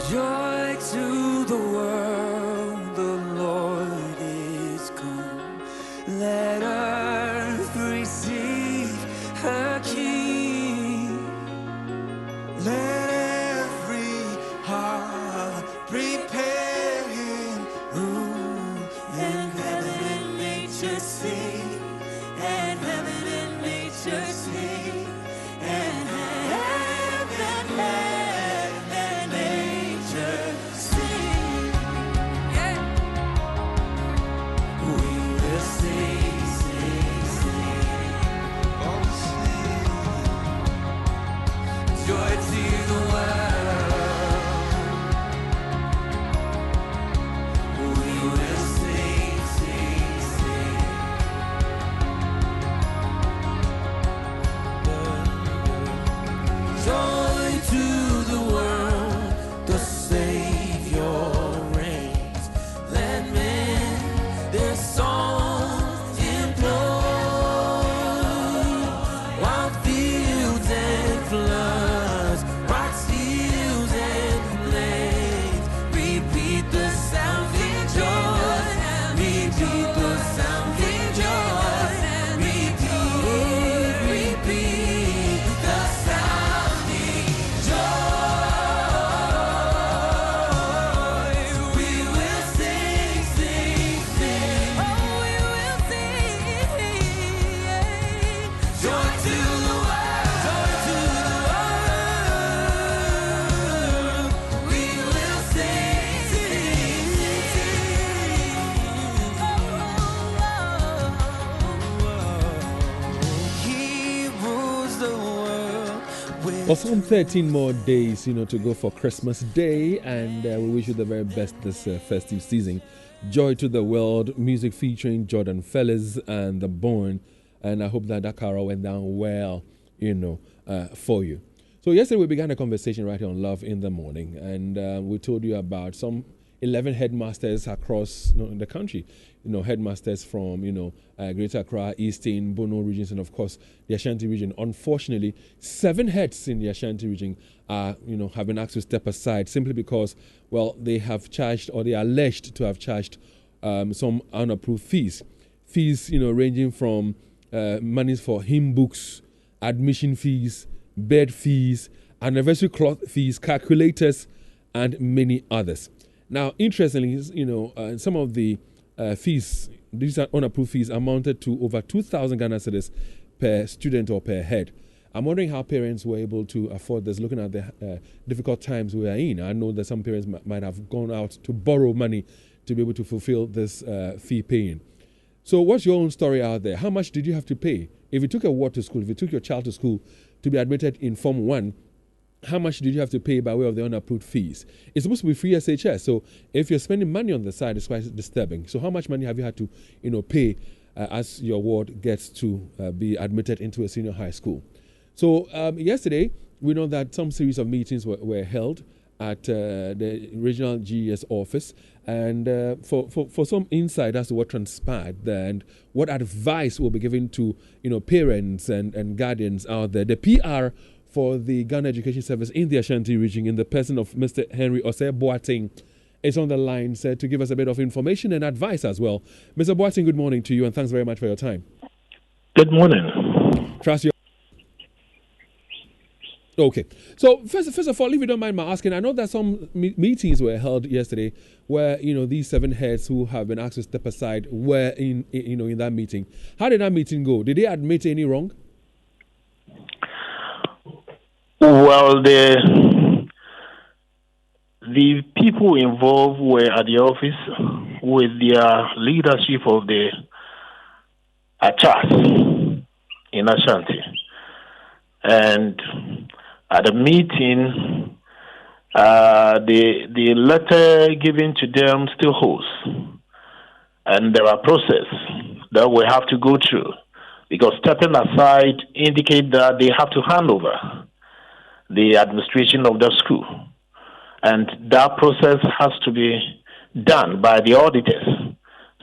Joy to the world, the Lord is come. Let earth receive her King. Let every heart prepare Him room, and heaven and nature sing, and heaven and nature sing, and heaven and nature sing. Yeah. We will sing, sing, sing. Oh, sing. Joy to the world. We will sing, sing, sing. Joy to the world, the Savior reigns. Let men their songs employ, while fields and floods, rocks, hills and plains, repeat the sounding joy, repeat the sounding joy, repeat the sounding joy. We will sing, sing, sing. Oh, we will sing. Joy to the world, joy to the world. We will sing, sing, sing. He rules the world with Well, some 13 more days, to go for Christmas Day, and we wish you the very best this festive season. Joy to the World, music featuring Jordan Fellas and The Born, and I hope that carol went down well, for you. So yesterday we began a conversation right here on Love in the Morning, and we told you about some 11 headmasters across the country. Headmasters from Greater Accra, Eastern, Bono regions, and of course the Ashanti region. Unfortunately, 7 heads in the Ashanti region are have been asked to step aside simply because, well, they have charged, or they are alleged to have charged some unapproved fees ranging from monies for hymn books, admission fees, bed fees, anniversary cloth fees, calculators, and many others. Now, interestingly, some of the fees, these are unapproved fees, amounted to over 2,000 Ghana cedis per student or per head. I'm wondering how parents were able to afford this, looking at the difficult times we are in. I know that some parents might have gone out to borrow money to be able to fulfill this fee paying. So what's your own story out there? How much did you have to pay? If you took a ward to school, if you took your child to school to be admitted in Form 1, how much did you have to pay by way of the unapproved fees? It's supposed to be free SHS. So if you're spending money on the side, it's quite disturbing. So how much money have you had to, pay as your ward gets to be admitted into a senior high school? So yesterday, we know that some series of meetings were held at the regional GES office, and for some insight as to what transpired there and what advice will be given to parents and guardians out there. The PR for the Ghana Education Service in the Ashanti region, in the person of Mr. Henry Osei Boateng, is on the line to give us a bit of information and advice as well. Mr. Boateng, good morning to you, and thanks very much for your time. Good morning. Trust you. Okay. So first of all, if you don't mind my asking, I know that some meetings were held yesterday where these 7 heads who have been asked to step aside were in that meeting. How did that meeting go? Did they admit any wrong? Well, the people involved were at the office with their leadership of the Achas in Ashanti. And at the meeting, the letter given to them still holds. And there are processes that we have to go through, because stepping aside indicate that they have to hand over the administration of the school. And that process has to be done by the auditors.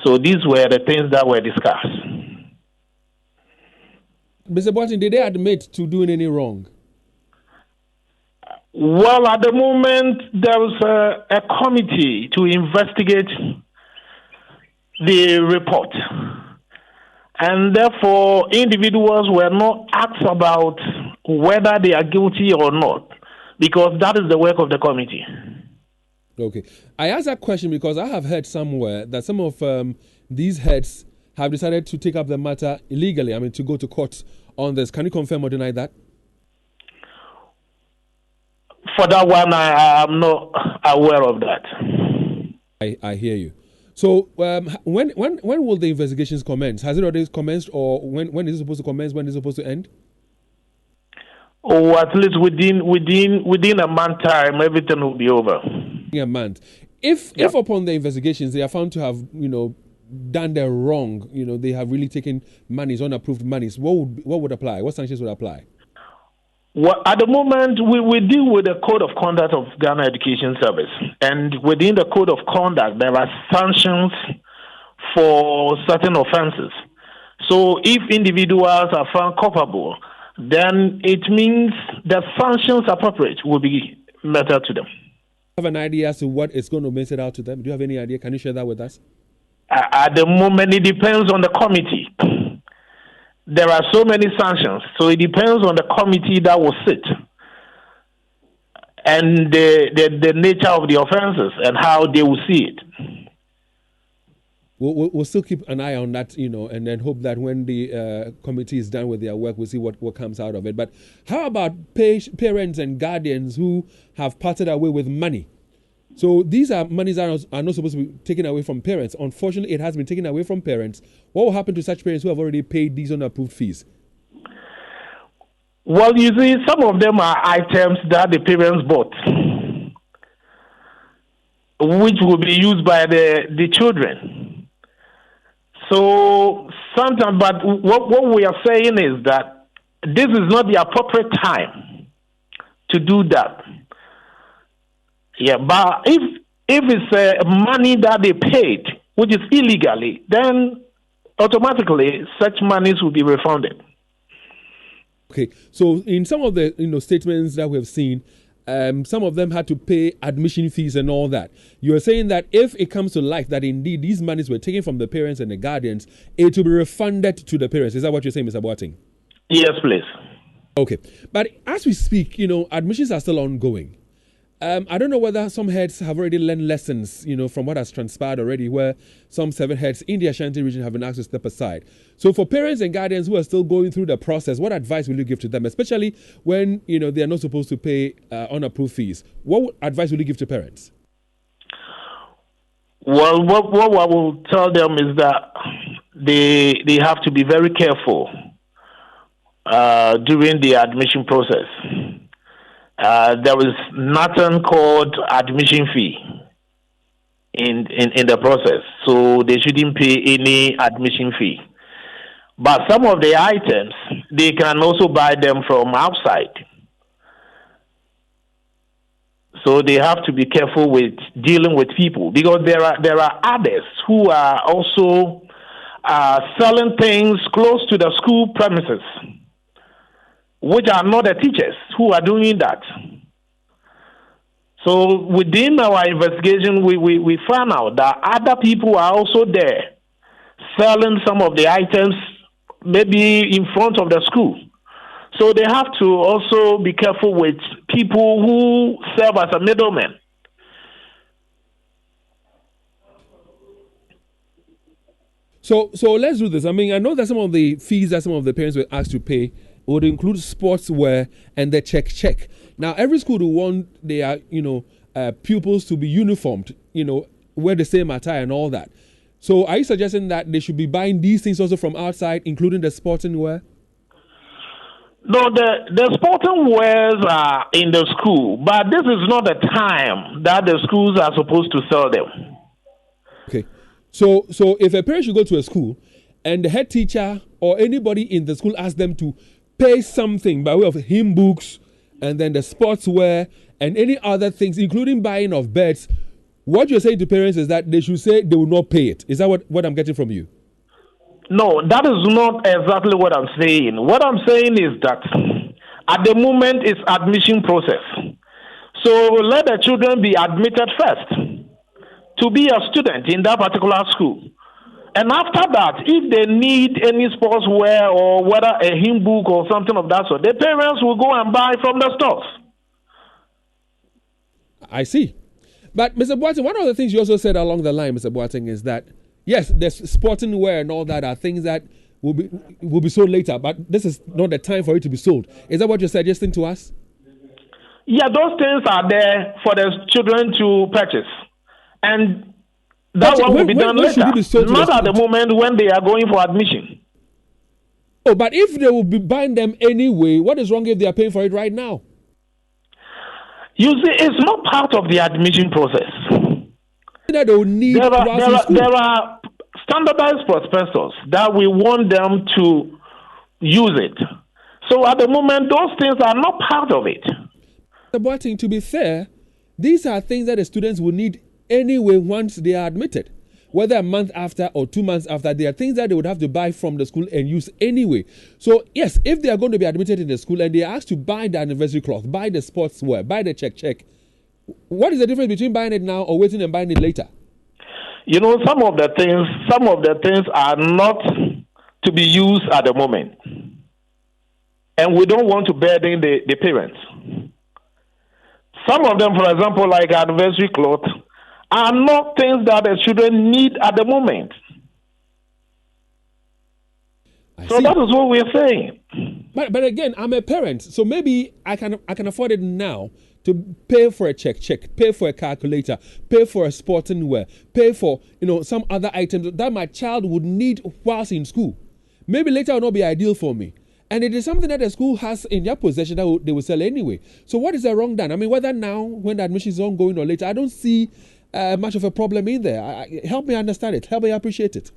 So these were the things that were discussed. Mr. Boateng, did they admit to doing any wrong? Well, at the moment, there was a committee to investigate the report. And therefore, individuals were not asked about whether they are guilty or not, because that is the work of the committee. Okay. I asked that question because I have heard somewhere that some of these heads have decided to take up the matter illegally, to go to court on this. Can you confirm or deny that? For that one, I am not aware of that. I hear you. So when will the investigations commence? Has it already commenced, or when is it supposed to commence? When is it supposed to end? Oh, at least within a month time, everything will be over. A month. If upon the investigations they are found to have done the wrong, they have really taken monies, unapproved monies, what would apply? What sanctions would apply? Well, at the moment, we deal with the Code of Conduct of Ghana Education Service. And within the Code of Conduct, there are sanctions for certain offenses. So if individuals are found culpable, then it means the sanctions appropriate will be meted to them. Do you have an idea as to what is going to message out to them? Do you have any idea? Can you share that with us? At the moment, it depends on the committee. There are so many sanctions, so it depends on the committee that will sit and the nature of the offenses and how they will see it. We'll still keep an eye on that, and then hope that when the committee is done with their work, we'll see what comes out of it. But how about parents and guardians who have parted away with money? So these are monies that are not supposed to be taken away from parents. Unfortunately, it has been taken away from parents. What will happen to such parents who have already paid these unapproved fees? Well, you see, some of them are items that the parents bought, which will be used by the children. So sometimes, but what we are saying is that this is not the appropriate time to do that. Yeah, but if it's money that they paid, which is illegally, then automatically such monies will be refunded. Okay, so in some of the statements that we have seen, some of them had to pay admission fees and all that. You are saying that if it comes to light that indeed these monies were taken from the parents and the guardians, it will be refunded to the parents. Is that what you're saying, Mr. Boateng? Yes, please. Okay, but as we speak, admissions are still ongoing. I don't know whether some heads have already learned lessons, from what has transpired already, where some 7 heads in the Ashanti region have been asked to step aside. So for parents and guardians who are still going through the process, what advice will you give to them, especially when, they are not supposed to pay unapproved fees? What advice will you give to parents? Well, what I will tell them is that they have to be very careful during the admission process. There is nothing called admission fee in the process, so they shouldn't pay any admission fee. But some of the items, they can also buy them from outside. So they have to be careful with dealing with people, because there are others who are also selling things close to the school premises, which are not the teachers who are doing that. So within our investigation, we found out that other people are also there selling some of the items maybe in front of the school. So they have to also be careful with people who serve as a middleman. So let's do this. I know that some of the fees that some of the parents were asked to pay would include sportswear and the check. Now, every school will want their, pupils to be uniformed, wear the same attire and all that. So are you suggesting that they should be buying these things also from outside, including the sporting wear? No, the sporting wares are in the school, but this is not the time that the schools are supposed to sell them. Okay. So if a parent should go to a school and the head teacher or anybody in the school asks them to pay something by way of hymn books and then the sportswear and any other things, including buying of beds, what you're saying to parents is that they should say they will not pay it. Is that what I'm getting from you? No, that is not exactly what I'm saying. What I'm saying is that at the moment it's admission process. So let the children be admitted first to be a student in that particular school. And after that, if they need any sportswear or whether a hymn book or something of that sort, the parents will go and buy from the stores. I see. But Mr. Boateng, one of the things you also said along the line, Mr. Boateng, is that yes, the sporting wear and all that are things that will be sold later, but this is not the time for it to be sold. Is that what you're suggesting to us? Yeah, those things are there for the children to purchase. And that one will be done later, not at the moment when they are going for admission. Oh, but if they will be buying them anyway, what is wrong if they are paying for it right now? You see, it's not part of the admission process. That they will need there are standardized prospectus that we want them to use it. So at the moment, those things are not part of it. But to be fair, these are things that the students will need anyway once they are admitted. Whether a month after or 2 months after, they are things that they would have to buy from the school and use anyway. So yes, if they are going to be admitted in the school and they are asked to buy the anniversary cloth, buy the sportswear, buy the check, what is the difference between buying it now or waiting and buying it later? You know, some of the things are not to be used at the moment. And we don't want to burden the parents. Some of them, for example, like anniversary cloth, are not things that the children need at the moment. So that is what we're saying. But again, I'm a parent, so maybe I can afford it now to pay for a check, pay for a calculator, pay for a sporting wear, pay for some other items that my child would need whilst in school. Maybe later will not be ideal for me. And it is something that the school has in their possession that they will sell anyway. So what is the wrong done? I mean, whether now when the admission is ongoing or later, I don't see much of a problem in there. Help me understand it. Help me appreciate it.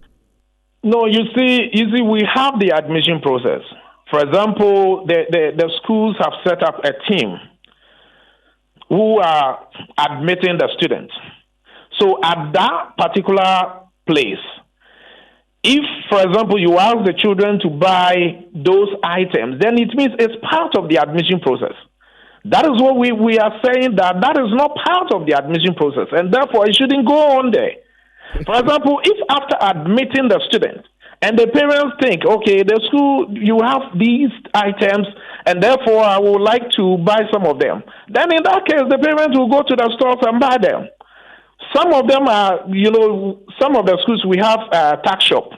No, you see, we have the admission process. For example, the schools have set up a team who are admitting the students. So at that particular place, if, for example, you ask the children to buy those items, then it means it's part of the admission process. That is what we are saying, that is not part of the admission process, and therefore it shouldn't go on there. For example, if after admitting the student, and the parents think, okay, the school, you have these items, and therefore I would like to buy some of them, then in that case, the parents will go to the stores and buy them. Some of them are, some of the schools, we have a tax shop.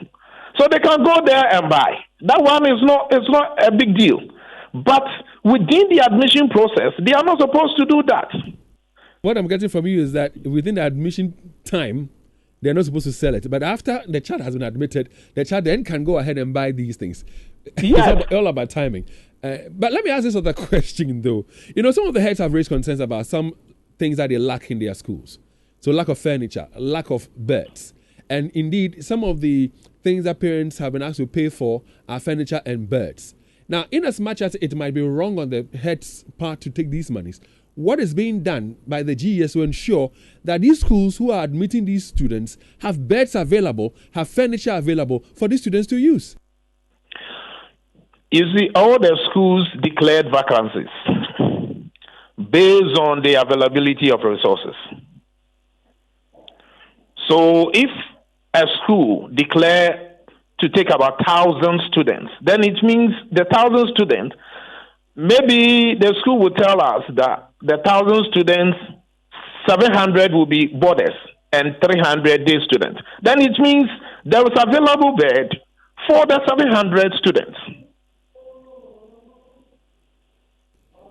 So they can go there and buy. That one is not a big deal. But within the admission process, they are not supposed to do that. What I'm getting from you is that within the admission time, they're not supposed to sell it. But after the child has been admitted, the child then can go ahead and buy these things. Yes. It's all about timing. But let me ask this other question, though. Some of the heads have raised concerns about some things that they lack in their schools. So lack of furniture, lack of beds. And indeed, some of the things that parents have been asked to pay for are furniture and beds. Now, in as much as it might be wrong on the head's part to take these monies, what is being done by the GES to ensure that these schools who are admitting these students have beds available, have furniture available for these students to use? You see, all the schools declared vacancies based on the availability of resources. So if a school declare to take about 1,000 students, then it means the 1,000 students, maybe the school will tell us that the 1,000 students, 700 will be boarders and 300 day students. Then it means there is available bed for the 700 students.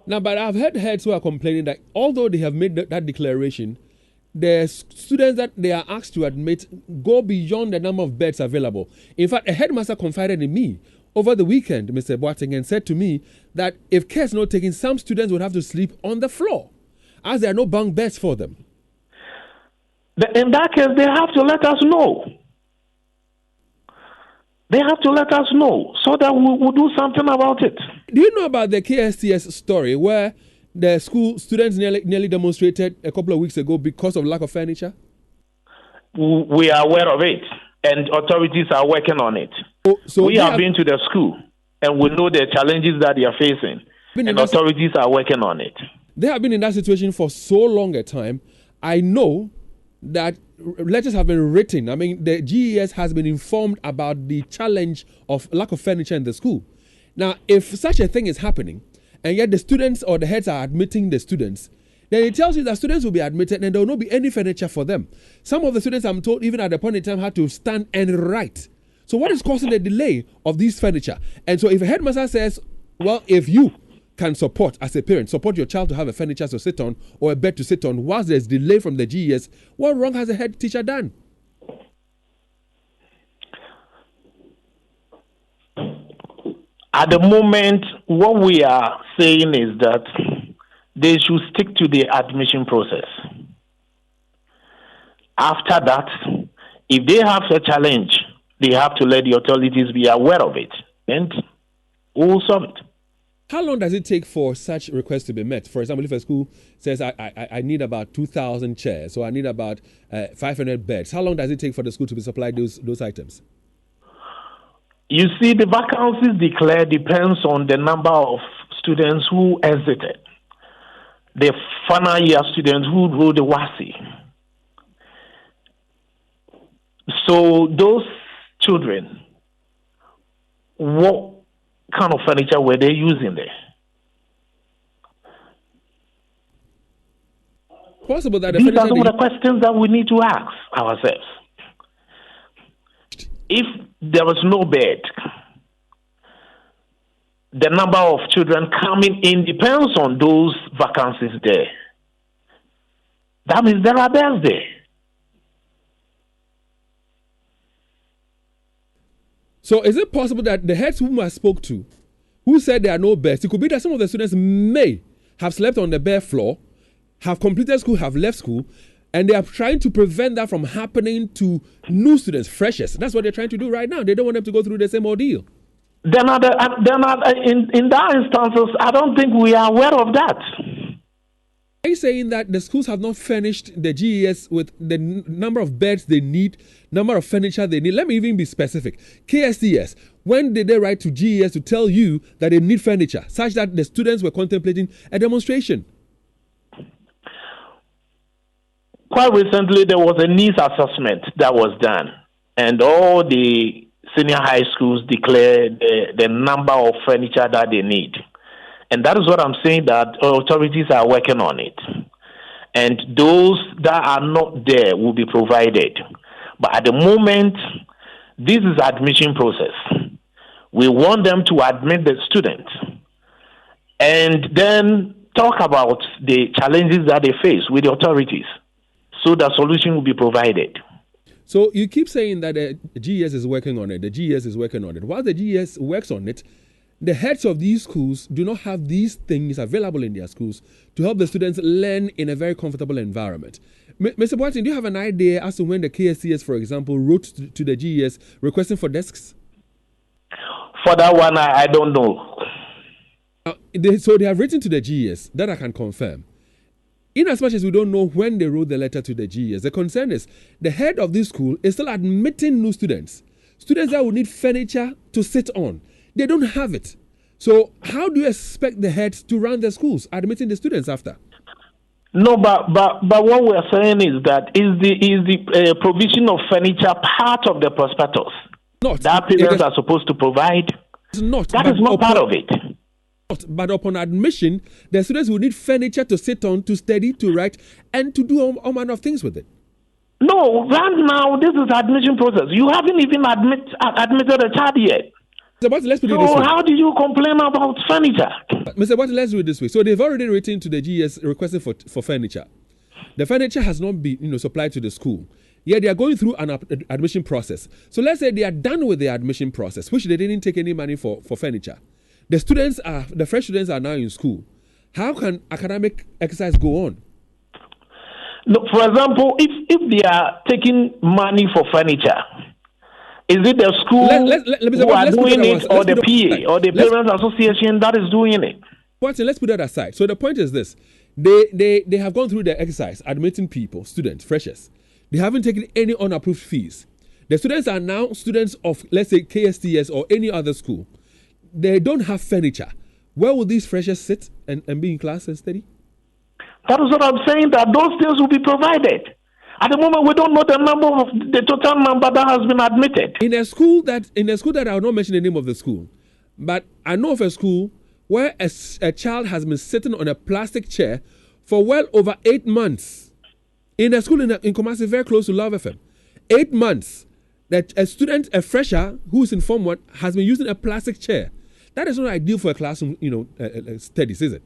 Now, but I've heard heads who are complaining that although they have made that declaration, the students that they are asked to admit go beyond the number of beds available. In fact, a headmaster confided in me over the weekend, Mr. Boateng, and said to me that if care is not taken, some students would have to sleep on the floor as there are no bunk beds for them. In that case, they have to let us know. They have to let us know so that we will do something about it. Do you know about the KSTS story where the school students nearly demonstrated a couple of weeks ago because of lack of furniture? We are aware of it, and authorities are working on it. So we have been to the school, and we know the challenges that they are facing, and authorities are working on it. They have been in that situation for so long a time. I know that letters have been written. I mean, the GES has been informed about the challenge of lack of furniture in the school. Now, if such a thing is happening, and yet the students or the heads are admitting the students, then it tells you that students will be admitted and there will not be any furniture for them. Some of the students, I'm told, even at the point in time, had to stand and write. So what is causing the delay of these furniture? And so if a headmaster says, well, if you can support, as a parent, support your child to have a furniture to sit on or a bed to sit on whilst there's delay from the GES, what wrong has the head teacher done? At the moment, what we are saying is that they should stick to the admission process. After that, if they have a challenge, they have to let the authorities be aware of it, and we'll solve it. How long does it take for such requests to be met? For example, if a school says, I need about 2,000 chairs, or I need about 500 beds, how long does it take for the school to be supplied those items? You see, the vacancies declared depends on the number of students who exited. The final year students who wrote the WASI. So those children, what kind of furniture were they using there? Possible that these are some of the questions that we need to ask ourselves. If there was no bed, the number of children coming in depends on those vacancies there. That means there are beds there. So is it possible that the heads whom I spoke to, who said there are no beds, it could be that some of the students may have slept on the bare floor, have completed school, have left school, and they are trying to prevent that from happening to new students, freshers. That's what they're trying to do right now. They don't want them to go through the same ordeal. In that instances, I don't think we are aware of that. Are you saying that the schools have not furnished the GES with the number of beds they need, number of furniture they need? Let me even be specific. KSTS, when did they write to GES to tell you that they need furniture, such that the students were contemplating a demonstration? Quite recently, there was a needs assessment that was done, and all the senior high schools declared the number of furniture that they need. And that is what I'm saying, that authorities are working on it. And those that are not there will be provided. But at the moment, this is admission process. We want them to admit the students and then talk about the challenges that they face with the authorities, so the solution will be provided. So you keep saying that the GES is working on it. The GES is working on it. While the GES works on it, the heads of these schools do not have these things available in their schools to help the students learn in a very comfortable environment. Mr. Boateng, do you have an idea as to when the KSCS, for example, wrote to the GES requesting for desks? For that one, I don't know. So they have written to the GES, that I can confirm. In as much as we don't know when they wrote the letter to the GES, the concern is the head of this school is still admitting new students. Students that will need furniture to sit on. They don't have it. So how do you expect the heads to run the schools, admitting the students after? No, but what we're saying is that is the provision of furniture part of the prospectus? Not. That parents are supposed to provide? It's not. That is not part of it. But upon admission, the students will need furniture to sit on, to study, to write, and to do all manner of things with it. No, right now, this is admission process. You haven't even admitted a child yet. Mr. Boateng, let's put it this way. How do you complain about furniture? Mr. Boateng, let's do it this way. So they've already written to the GS requesting for furniture. The furniture has not been supplied to the school. Yet they are going through an admission process. So let's say they are done with the admission process, which they didn't take any money for furniture. The fresh students are now in school. How can academic exercise go on? No, for example, if they are taking money for furniture, is it the school who are doing it, or the PA, or the Parents Association that is doing it? Let's put that aside. So the point is this. They have gone through the exercise, admitting people, students, freshers. They haven't taken any unapproved fees. The students are now students of, let's say, KSTS or any other school. They don't have furniture. Where will these freshers sit and be in class and study? That is what I'm saying, that those things will be provided. At the moment, we don't know the total number that has been admitted. In a school that I will not mention the name of the school, but I know of a school where a child has been sitting on a plastic chair for well over 8 months. In a school in Kumasi, very close to Love FM. 8 months. That a fresher who's in Form 1 has been using a plastic chair. That is not ideal for a classroom, studies, is it?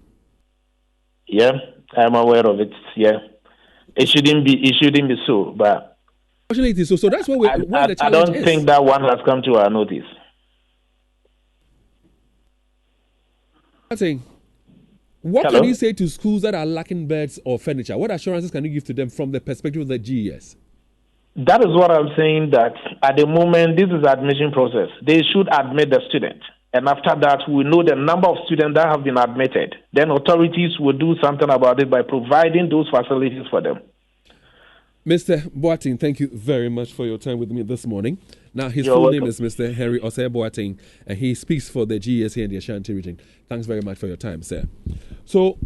Yeah, I'm aware of it. Yeah, it shouldn't be so. But unfortunately, it is so. So that's where the challenge I don't think that one has come to our notice. What can you say to schools that are lacking beds or furniture? What assurances can you give to them from the perspective of the GES? That is what I'm saying, that at the moment, this is the admission process. They should admit the student. And after that, we know the number of students that have been admitted. Then authorities will do something about it by providing those facilities for them. Mr. Boateng, thank you very much for your time with me this morning. Now, his You're full welcome. name is Mr. Henry Osei Boateng, and he speaks for the GES here in the Ashanti region. Thanks very much for your time, sir. So,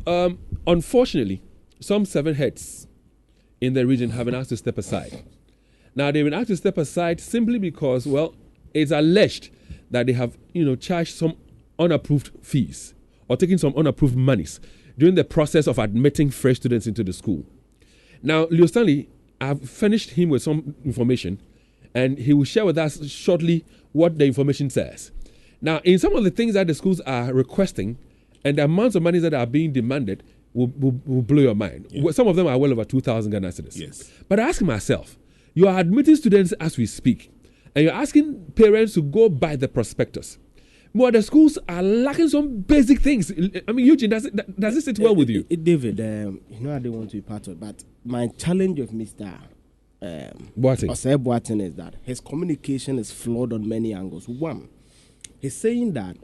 unfortunately, some 7 heads in the region have been asked to step aside. Now, they've been asked to step aside simply because, well, it's alleged that they have, charged some unapproved fees or taken some unapproved monies during the process of admitting fresh students into the school. Now, Leo Stanley, I've furnished him with some information, and he will share with us shortly what the information says. Now, in some of the things that the schools are requesting and the amounts of money that are being demanded will blow your mind. Yeah. Some of them are well over 2,000 Ghana cedis. Yes. But I ask myself, you are admitting students as we speak, and you're asking parents to go by the prospectus. But the schools are lacking some basic things. I mean, Eugene, does it sit well with you? David, I don't want to be part of it, but my challenge of Mr. Boateng. Osei Boateng is that his communication is flawed on many angles. One, he's saying that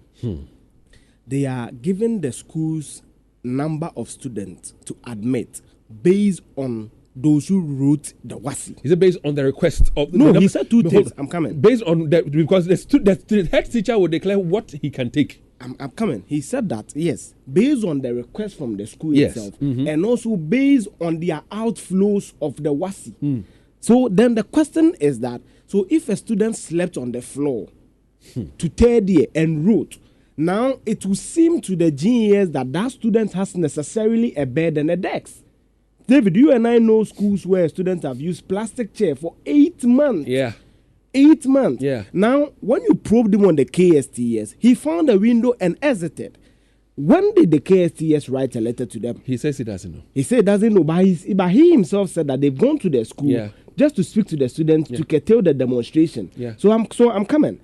they are giving the schools number of students to admit based on those who wrote the WASI. Is it based on the request of No, the he said two things. I'm coming. Based on that, because the head teacher will declare what he can take. I'm coming. He said that, yes, based on the request from the school Yes. itself, and also based on their outflows of the WASI. So then the question is that, so if a student slept on the floor to third year and wrote, now it will seem to the GES that student has necessarily a bed and a desk. David, you and I know schools where students have used plastic chair for 8 months. Yeah. 8 months. Yeah. Now, when you probed him on the KSTS, he found a window and exited. When did the KSTS write a letter to them? He says he doesn't know. He said he doesn't know, but he himself said that they've gone to the school just to speak to the students to curtail the demonstration. Yeah. So I'm coming.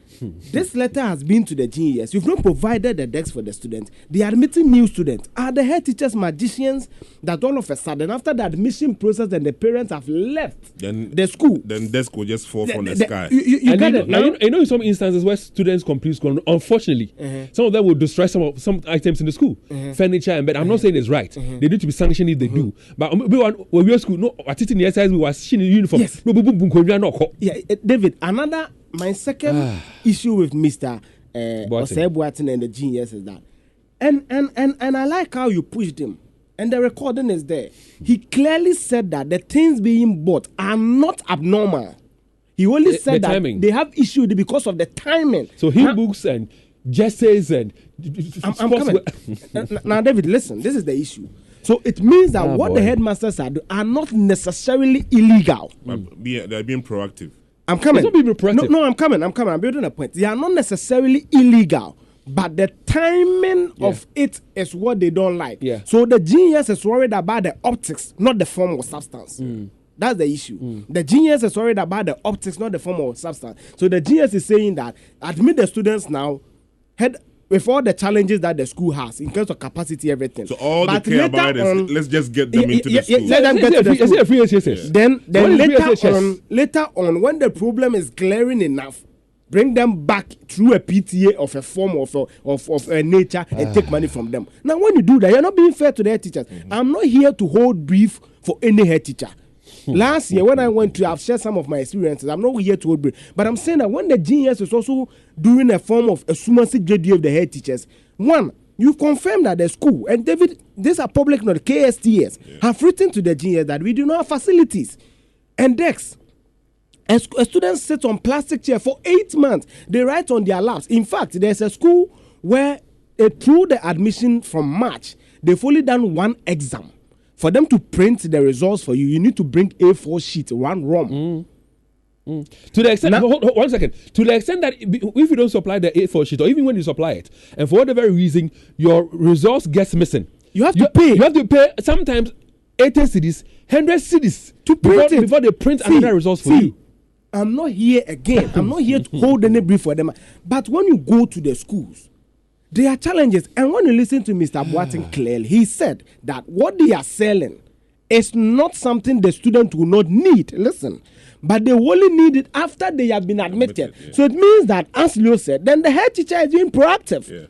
This letter has been to the GES. You've not provided the decks for the students. They are admitting new students. Are the head teachers magicians that all of a sudden, after the admission process and the parents have left the school, then desk will just fall from the sky. You get it? I know in some instances where students complete school, unfortunately, some of them will destroy some items in the school, furniture and bed. I'm not saying it's right. They need to be sanctioned if they do. But when we were school, no, I teach in the exercise, we were in uniform. Yes. Yeah, David, my second issue with Mr. Osei Boateng and the GES is that, and I like how you pushed him, and the recording is there. He clearly said that the things being bought are not abnormal. He only said that timing. they have issue because of the timing. So hymn books and jerseys and I'm coming. Now, David, listen, this is the issue. So it means that what the headmasters are not necessarily illegal. They're being proactive. I'm coming. It's not being proactive. No, I'm coming. I'm building a point. They are not necessarily illegal, but the timing of it is what they don't like. Yeah. So the GES is worried about the optics, not the form or substance. That's the issue. The GES is worried about the optics, not the form or substance. So the GES is saying that admit the students now, with all the challenges that the school has in terms of capacity, everything. So all they care about is let's just get them into the school. Let them get to the school. Is it a free SSS? Then later on, when the problem is glaring enough, bring them back through a PTA of a form of a nature and take money from them. Now, when you do that, you're not being fair to the head teachers. I'm not here to hold brief for any head teacher. Last year, when I went to, I've shared some of my experiences. I'm not here to hold brief. But I'm saying that when the GES is also doing a form of a summary JD of the head teachers, one, You confirm that the school, and David, these are public note, KSTS, have written to the GS that we do not have facilities and desks. A student sits on plastic chair for 8 months. They write on their laps. In fact, there's a school where through the admission from March, they've only done one exam. For them to print the results for you, you need to bring A4 sheet, one ROM. To the extent, hold 1 second. To the extent that if you don't supply the A4 sheet, or even when you supply it, and for whatever reason your results gets missing, you have to pay. You have to pay sometimes 80 cedis, 100 cedis to print it before they print another results for you. I'm not here again. I'm not here to hold any brief for them. But when you go to the schools, there are challenges. And when you listen to Mr. Boateng clearly, he said that what they are selling is not something the student will not need. Listen. But they only need it after they have been admitted. So it means that, as Leo said, then the head teacher is being proactive. Yeah.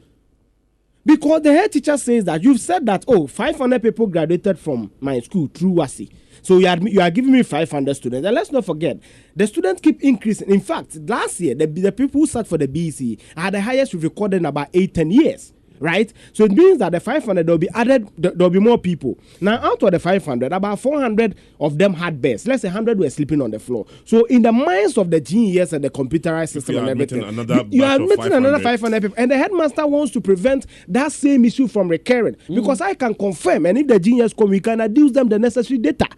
Because the head teacher says that you've said that, 500 people graduated from my school through WASI. So you are giving me 500 students. And let's not forget, the students keep increasing. In fact, last year, the people who sat for the BEC had the highest we've recorded in about 8-10 years. Right? So it means that the 500, there'll be added, there'll be more people. Now, out of the 500, about 400 of them had beds. Let's say 100 were sleeping on the floor. So in the minds of the GES and the computerized system and everything, you are admitting another 500 people. And the headmaster wants to prevent that same issue from recurring. Because I can confirm, and if the GES come, we can adduce them the necessary data.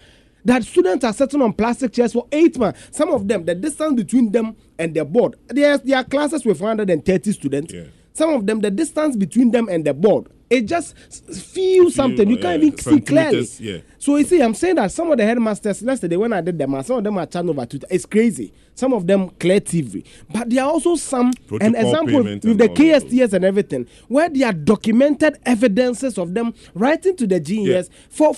That students are sitting on plastic chairs for 8 months. Some of them, the distance between them and their board, there are classes with 430 students. Yeah. Some of them, the distance between them and the board, it just feels something. You can't even see clearly. Yeah. So you see, I'm saying that some of the headmasters, yesterday when I did them, some of them are chatting over Twitter. It's crazy. Some of them clear TV. But there are also some, an example with the KSTS and everything, where there are documented evidences of them writing to the GES for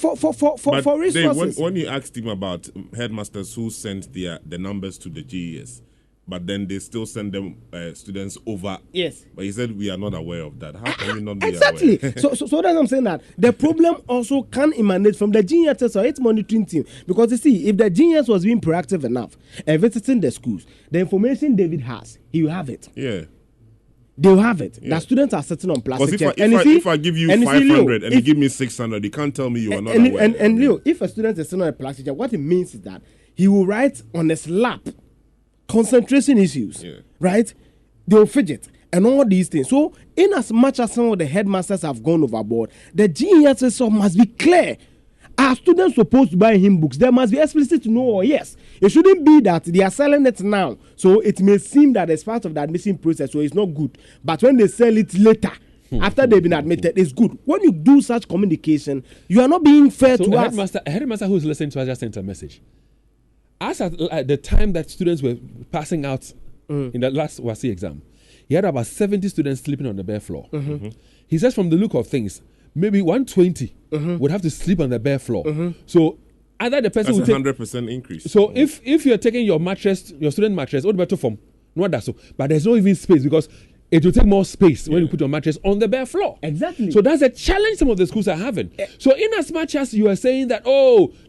resources. When you asked him about headmasters who sent the numbers to the GES, but then they still send them students over. Yes. But he said we are not aware of that. How can we not be exactly. aware? so that's what I'm saying, that the problem also can emanate from the GES or its monitoring team. Because you see, if the GES was being proactive enough and visiting the schools, the information David has, he will have it. Yeah. They will have it. The students are sitting on plastic chairs. If I give you 500 and you give me 600, you can't tell me you are not aware. And Leo, if a student is sitting on a plastic chair, what it means is that he will write on his lap concentration issues, right? They'll fidget and all these things. So, in as much as some of the headmasters have gone overboard, the GES must be clear. Are students supposed to buy him books? There must be explicit to know, yes. It shouldn't be that they are selling it now. So, it may seem that it's part of the admission process, so it's not good. But when they sell it later, after they've been admitted, it's good. When you do such communication, you are not being fair to us. A headmaster who's listening to us just sent a message. As at the time that students were passing out in the last WASI exam, he had about 70 students sleeping on the bare floor. He says from the look of things, maybe 120 would have to sleep on the bare floor. So either the person would take 100% increase. So if you're taking your mattress, your student mattress, what better form? Not that so. But there's no even space because it will take more space when you put your mattress on the bare floor. Exactly. So that's a challenge some of the schools are having. So in as much as you are saying that,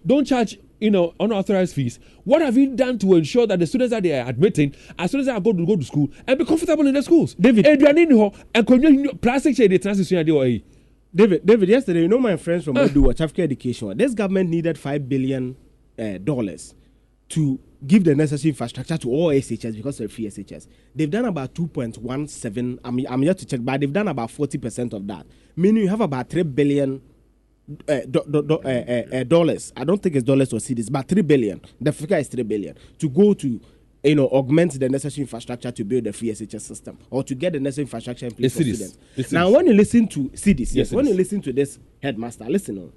don't charge unauthorized fees, what have you done to ensure that the students that they are admitting are students that are going to go to school and be comfortable in the schools? David, plastic chair, David, yesterday, my friends from Odu Watch Africa Education, this government needed $5 billion to give the necessary infrastructure to all SHS because they're free SHS. They've done about 2.17. I'm yet to check, but they've done about 40% of that. Meaning you have about $3 billion. Dollars. I don't think it's dollars or cedis, but $3 billion. The figure is $3 billion to go to augment the necessary infrastructure to build the free SHS system or to get the necessary infrastructure in place for students. Now, when you listen to cedis, when you listen to this headmaster, listen on.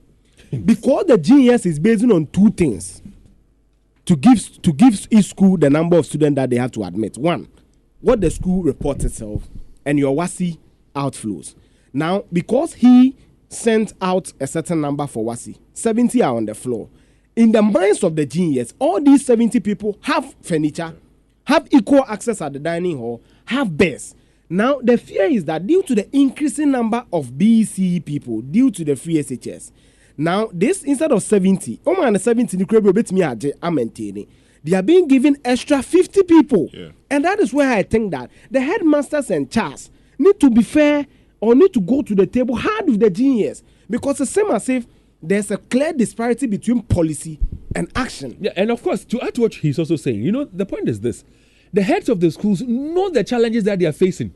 Because the GES is based on two things to give each school the number of students that they have to admit. One, what the school reports itself, and your WASI outflows. Now, because he sent out a certain number for WASI, 70 are on the floor. In the minds of the GES, all these 70 people have furniture, have equal access at the dining hall, have beds. Now, the fear is that due to the increasing number of BEC people, due to the free SHS, now this instead of 70, they are being given extra 50 people. Yeah. And that is where I think that the headmasters and CHAS need to be fair or need to go to the table hard with the genius, because it's same as if there's a clear disparity between policy and action. Yeah, and of course, to add to what he's also saying, the point is this: the heads of the schools know the challenges that they are facing.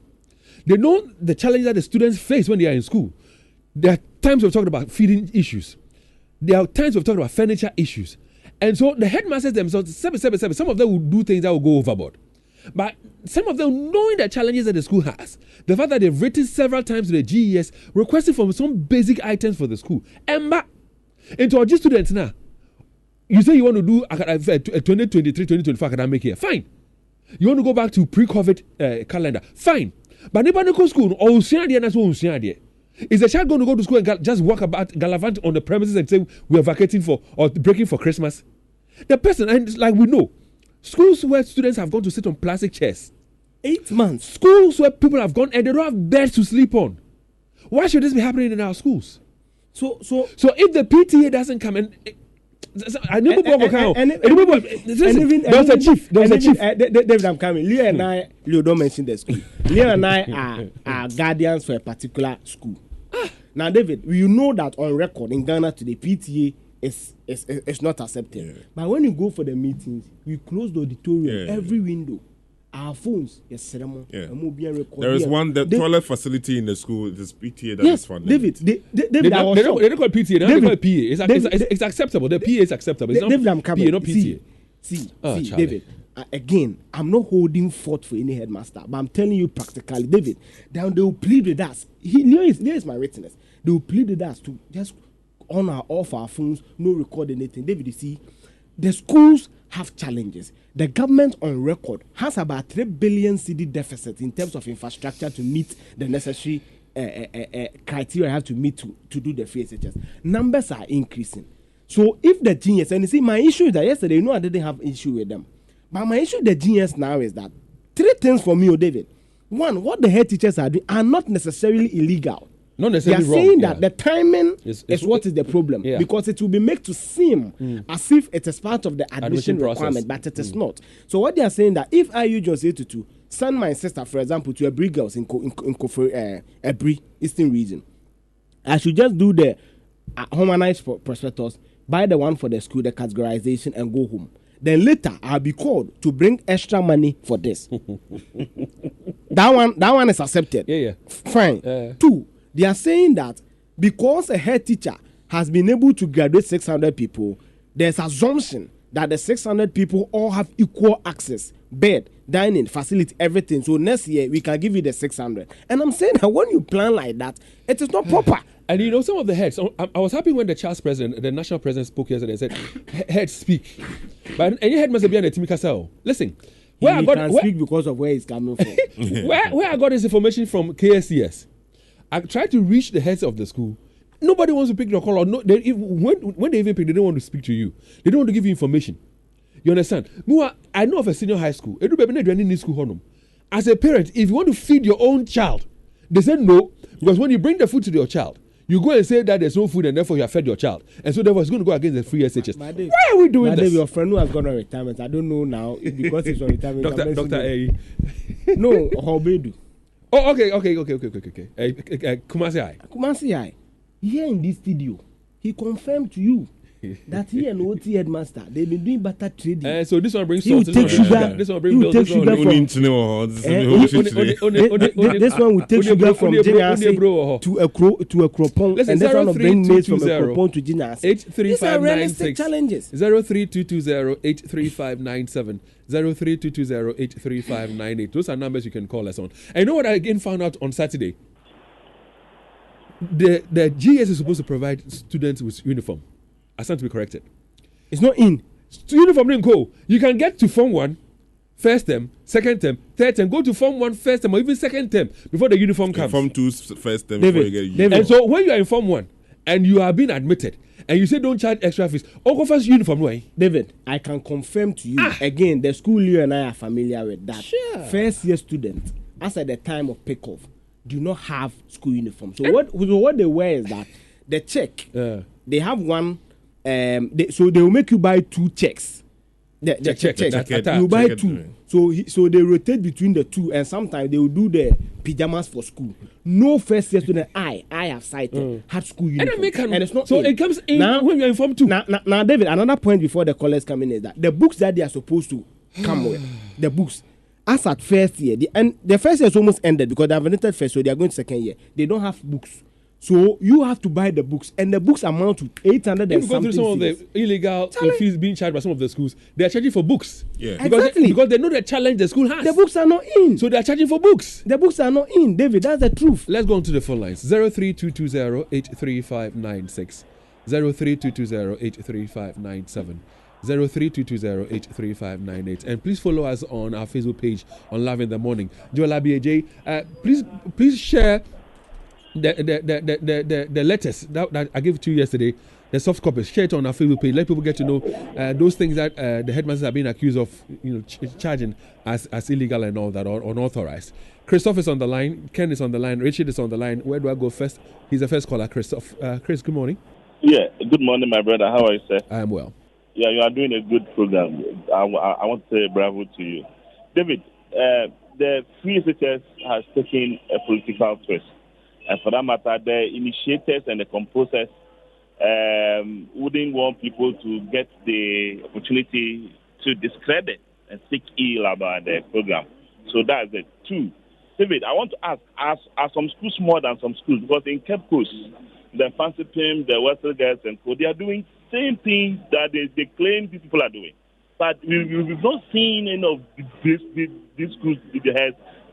They know the challenges that the students face when they are in school. There are times we've talked about feeding issues. There are times we've talked about furniture issues. And so the headmasters themselves, some of them will do things that will go overboard. But some of them, knowing the challenges that the school has, the fact that they've written several times to the GES requesting for some basic items for the school. And into our G students now, you say you want to do a 2023-2024 academic year. Fine. You want to go back to pre-COVID calendar. Fine. But neighborhood school, is the child going to go to school and just walk about gallivant on the premises and say we are vacating for or breaking for Christmas? The person, and like we know, schools where students have gone to sit on plastic chairs. 8 months. Schools where people have gone and they don't have beds to sleep on. Why should this be happening in our schools? So if the PTA doesn't come and I never go account. There was a chief. David, I'm coming. Leo don't mention the school. Leo and I are guardians for a particular school. Now, David, you know that on record in Ghana today, PTA is not accepted. Yeah. But when you go for the meetings, we close the auditorium, every window. Our phones, yes, ceremony. Yeah. There is the toilet facility in the school. This PTA that is funded. David, they don't call it PTA. They don't call it PA. It's acceptable. The PA is acceptable. It's David, not PA, not PTA. See, David. Again, I'm not holding forth for any headmaster, but I'm telling you practically, David. Then they will plead with us. Here is my witness. They will plead with us to just on our off our phones, no record anything. David, you see, the schools have challenges. The government on record has about 3 billion CD deficit in terms of infrastructure to meet the necessary criteria I have to meet to do the free SHS. Numbers are increasing. So if the genius, and you see, my issue is that yesterday, I didn't have issue with them. But my issue with the genius now is that 3 things for me, David. One, what the head teachers are doing are not necessarily illegal. Not necessarily wrong. They are saying that the timing is what is the problem. Yeah. Because it will be made to seem as if it is part of the admission requirement, but it is not. So what they are saying that if I use John 82 send my sister, for example, to Ebri girls in Ebri, Eastern region, I should just do the harmonized prospectus, buy the one for the school, the categorization, and go home. Then later I'll be called to bring extra money for this. that one is accepted. Yeah. Fine. 2, they are saying that because a head teacher has been able to graduate 600 people, there's assumption that the 600 people all have equal access, bed, dining, facility, everything. So next year we can give you the 600. And I'm saying that when you plan like that, it is not proper. And some of the heads, I was happy when the national president spoke yesterday and said, heads speak. But any head must be on the Timika cell. Listen, he can speak because of where he's coming from. where I got this information from KSCS, I tried to reach the heads of the school. Nobody wants to pick your call. Or when they even pick, they don't want to speak to you. They don't want to give you information. You understand? I know of a senior high school. As a parent, if you want to feed your own child, they said no, because when you bring the food to your child, you go and say that there's no food and therefore you have fed your child. And so therefore it's going to go against the free SHS. Why are we doing this? Your friend who has gone on retirement, I don't know now because he's on retirement. Dr. A. No, Hobedu. Oh, okay. Kumasi I. Here in this studio, he confirmed to you that he and OT headmaster, they've been doing better trading. So this one brings salt. This one will take sugar from Jinase to a Kropong, and this one will bring maize from a Kropong to Jinase. These are realistic challenges. 03220-83597. 03220-83598. Those are numbers you can call us on. And you know what I again found out on Saturday? The GS is supposed to provide students with uniform. I stand to be corrected. It's not in. Uniform didn't go. You can get to Form 1, first term, second term, third term, go to Form 1, first term, or even second term before the uniform comes. Form 2, first term, before you get uniform. And so when you are in Form 1 and you are being admitted and you say don't charge extra fees, go first uniform, way. David, I can confirm to you, again, the school you and I are familiar with that. Sure. First year students, as at the time of pick-off, do not have school uniform. So what they wear is that the check, they have one, so they will make you buy 2 checks. check. That You buy check it, two. So they rotate between the two, and sometimes they will do the pajamas for school. No first year student. I have cited had school uniform, and it's not. So it comes in now, when you're informed too. Now, David. Another point before the callers come in is that the books that they are supposed to come with, the books, as at first year, the first year is almost ended because they have entered first, so they are going to second year. They don't have books. So you have to buy the books, and the books amount to 800 and something. Some of the illegal fees being charged by some of the schools, they are charging for books. Yeah, because they know the challenge the school has. The books are not in, so they are charging for books. The books are not in, David. That's the truth. Let's go on to the phone lines. 03220-83596, 03220-83597, 03220-83598, and please follow us on our Facebook page on Love in the Morning. Joel AJ, please share the letters that I gave to you yesterday, the soft copies. Share it on our Facebook page. Let people get to know those things that the headmasters are being accused of, charging as illegal and all that, or unauthorized. Christoph is on the line. Ken is on the line. Richard is on the line. Where do I go first? He's the first caller. Christoph. Chris, good morning. Yeah, good morning, my brother. How are you, sir? I am well. Yeah, you are doing a good program. I want to say bravo to you. David, the free headteachers has taken a political twist. And for that matter, the initiators and the composers wouldn't want people to get the opportunity to discredit and speak ill about the program. So that's it. Two, David, I want to ask, are some schools more than some schools? Because in Cape Coast, the Fancy Pim, the Western Girls and Co, they are doing same thing that they claim these people are doing. But we've not seen any of these schools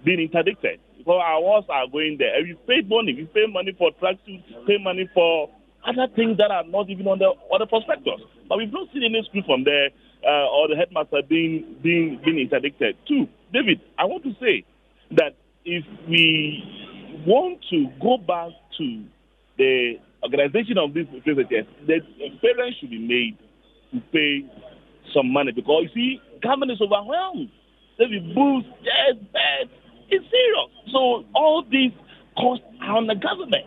being interdicted. Because our walls are going there. And we paid money. We pay money for tracksuits, pay money for other things that are not even on the prospectus. But we've not seen any school from there or the headmaster being interdicted. Two, David, I want to say that if we want to go back to the organization of these facilities, the parents should be made to pay some money because you see, government is overwhelmed. David, booths, chairs, beds. It's serious. So all these costs are on the government.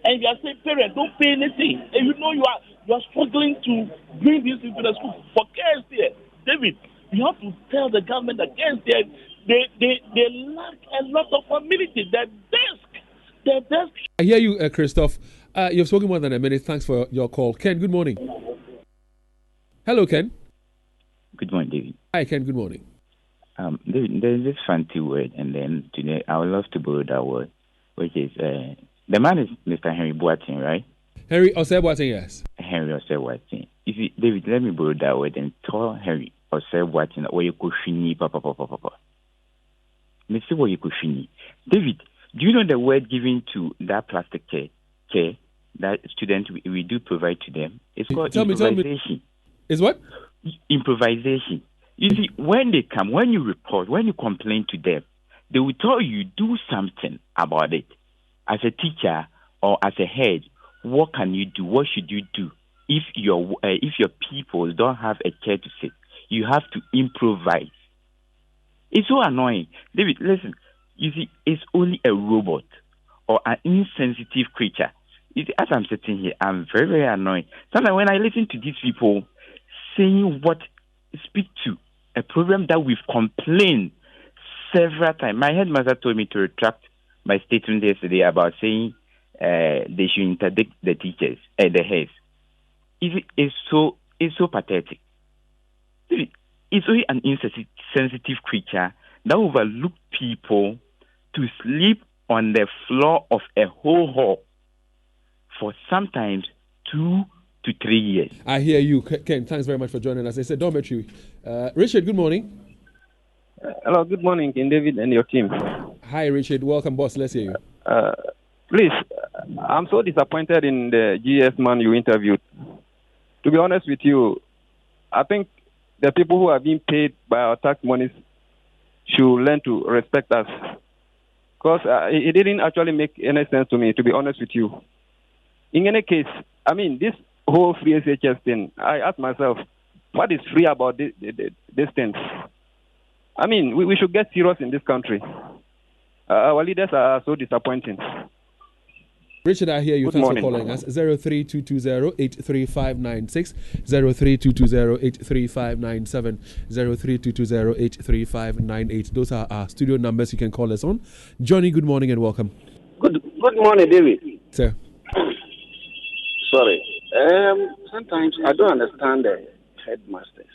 And you are saying, parents, don't pay anything. And you know you are struggling to bring these into the school. For kids there, David, you have to tell the government that kids there, they lack a lot of humility. The desk. I hear you, Christoph. You've spoken more than a minute. Thanks for your call. Ken, good morning. Hello, Ken. Good morning, David. Hi, Ken. Good morning. There's this fancy word, and then today I would love to borrow that word, which is the man is Mr. Henry Boateng, right? Henry Osei Boateng, yes. Henry Osei Boateng. If you, David, let me borrow that word and tell Henry Osei Boateng where you could fini, papa. Let's see where you could fini. David, do you know the word given to that plastic care that students we do provide to them? It's called improvisation. Is what? Improvisation. You see, when they come, when you report, when you complain to them, they will tell you do something about it. As a teacher or as a head, what can you do? What should you do? If your people don't have a chair to sit, you have to improvise. It's so annoying. David, listen, you see, it's only a robot or an insensitive creature. You see, as I'm sitting here, I'm very, very annoyed. Sometimes when I listen to these people saying what speak to a program that we've complained several times. My headmaster told me to retract my statement yesterday about saying they should interdict the teachers, the heads. It's so pathetic. It's only an insensitive creature that overlook people to sleep on the floor of a whole hall for sometimes 2 to 3 years. I hear you, Ken. Thanks very much for joining us. I said dormitory. Richard, good morning. Hello, good morning, King David and your team. Hi, Richard. Welcome, boss. Let's hear you. Please, I'm so disappointed in the GS man you interviewed. To be honest with you, I think the people who are being paid by our tax monies should learn to respect us. Because it didn't actually make any sense to me, to be honest with you. In any case, I mean, this whole free SHS thing, I ask myself, what is free about this thing? I mean, we should get serious in this country. Our leaders are so disappointing. Richard, I hear you. Good Thanks morning. for calling us. 03220-83596, 03220-83597, 03220-83598. Those are our studio numbers you can call us on. Johnny, good morning and welcome. Good morning, David. Sir. Sorry. Sometimes I don't understand the headmasters.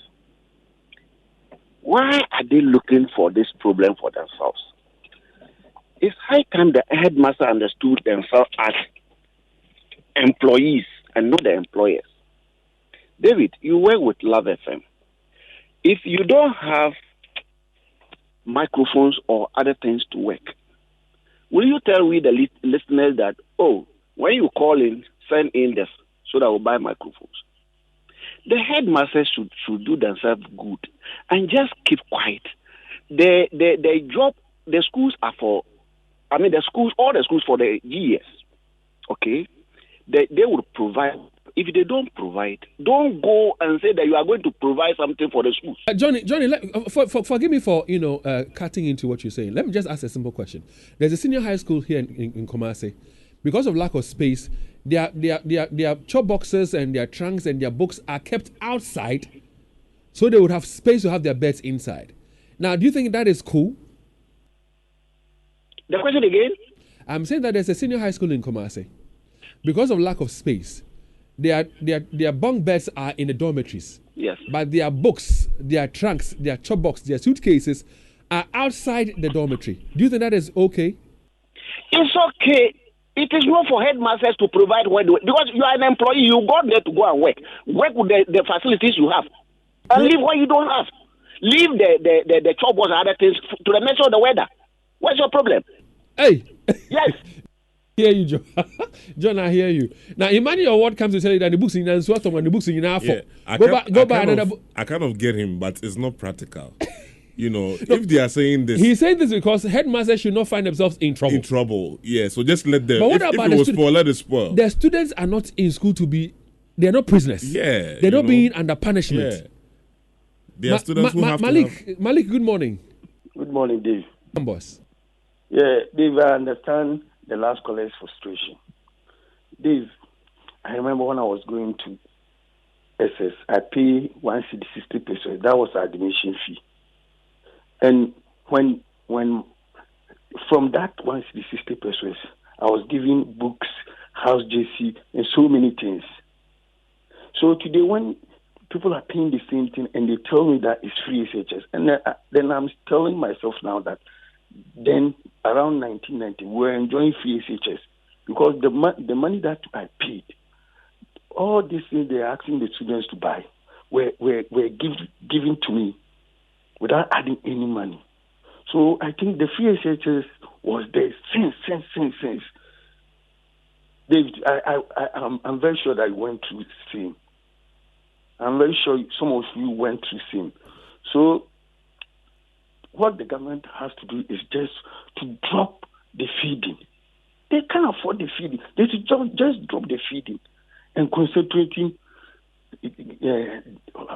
Why are they looking for this problem for themselves? It's high time the headmaster understood themselves as employees and not the employers. David, you work with Love FM. If you don't have microphones or other things to work, will you tell we the listeners that, when you call in, send in this so that we'll buy microphones? The headmasters should do themselves good and just keep quiet. They drop, the schools are for, all the schools for the GS, okay? They will provide. If they don't provide, don't go and say that you are going to provide something for the schools. Johnny, forgive me for cutting into what you're saying. Let me just ask a simple question. There's a senior high school here in Kumasi. Because of lack of space, their chop boxes and their trunks and their books are kept outside, so they would have space to have their beds inside. Now, do you think that is cool? The question again? I'm saying that there's a senior high school in Kumasi. Because of lack of space, their bunk beds are in the dormitories. Yes. But their books, their trunks, their chop box, their suitcases are outside the dormitory. Do you think that is okay? It's okay. It is not for headmasters to provide because you are an employee. You got there to go and work. Work with the facilities you have, and leave what you don't have. Leave the chop box and other things to the nature of the weather. What's your problem? Hey. Yes. Hear you, John. John, I hear you. Now, imagine your word comes to tell you that the books in Answatom and the books in Afo. Go buy another book. I kind of get him, but it's not practical. If they are saying this, he's saying this because headmasters should not find themselves in trouble. Yeah. So just let them. But what if about it was spoiled, let it spoil. The students are not in school to be. They are not prisoners. Yeah. They're not being under punishment. Yeah. They are students who have Malik, good morning. Good morning, Dave. Boss. Yeah, Dave, I understand the last caller's frustration. Dave, I remember when I was going to SS, I pay 160 pesos. That was our admission fee. And when from that 160 pesos, I was given books, house JC, and so many things. So today, when people are paying the same thing and they tell me that it's free SHS, and then I'm telling myself now that then around 1990, we were enjoying free SHS because the money that I paid, all these things they're asking the students to buy were given to me without adding any money. So I think the free SHS was there since. David, I'm very sure that I went through the same. I'm very sure some of you went through the same. So what the government has to do is just to drop the feeding. They can't afford the feeding. They should just drop the feeding and concentrating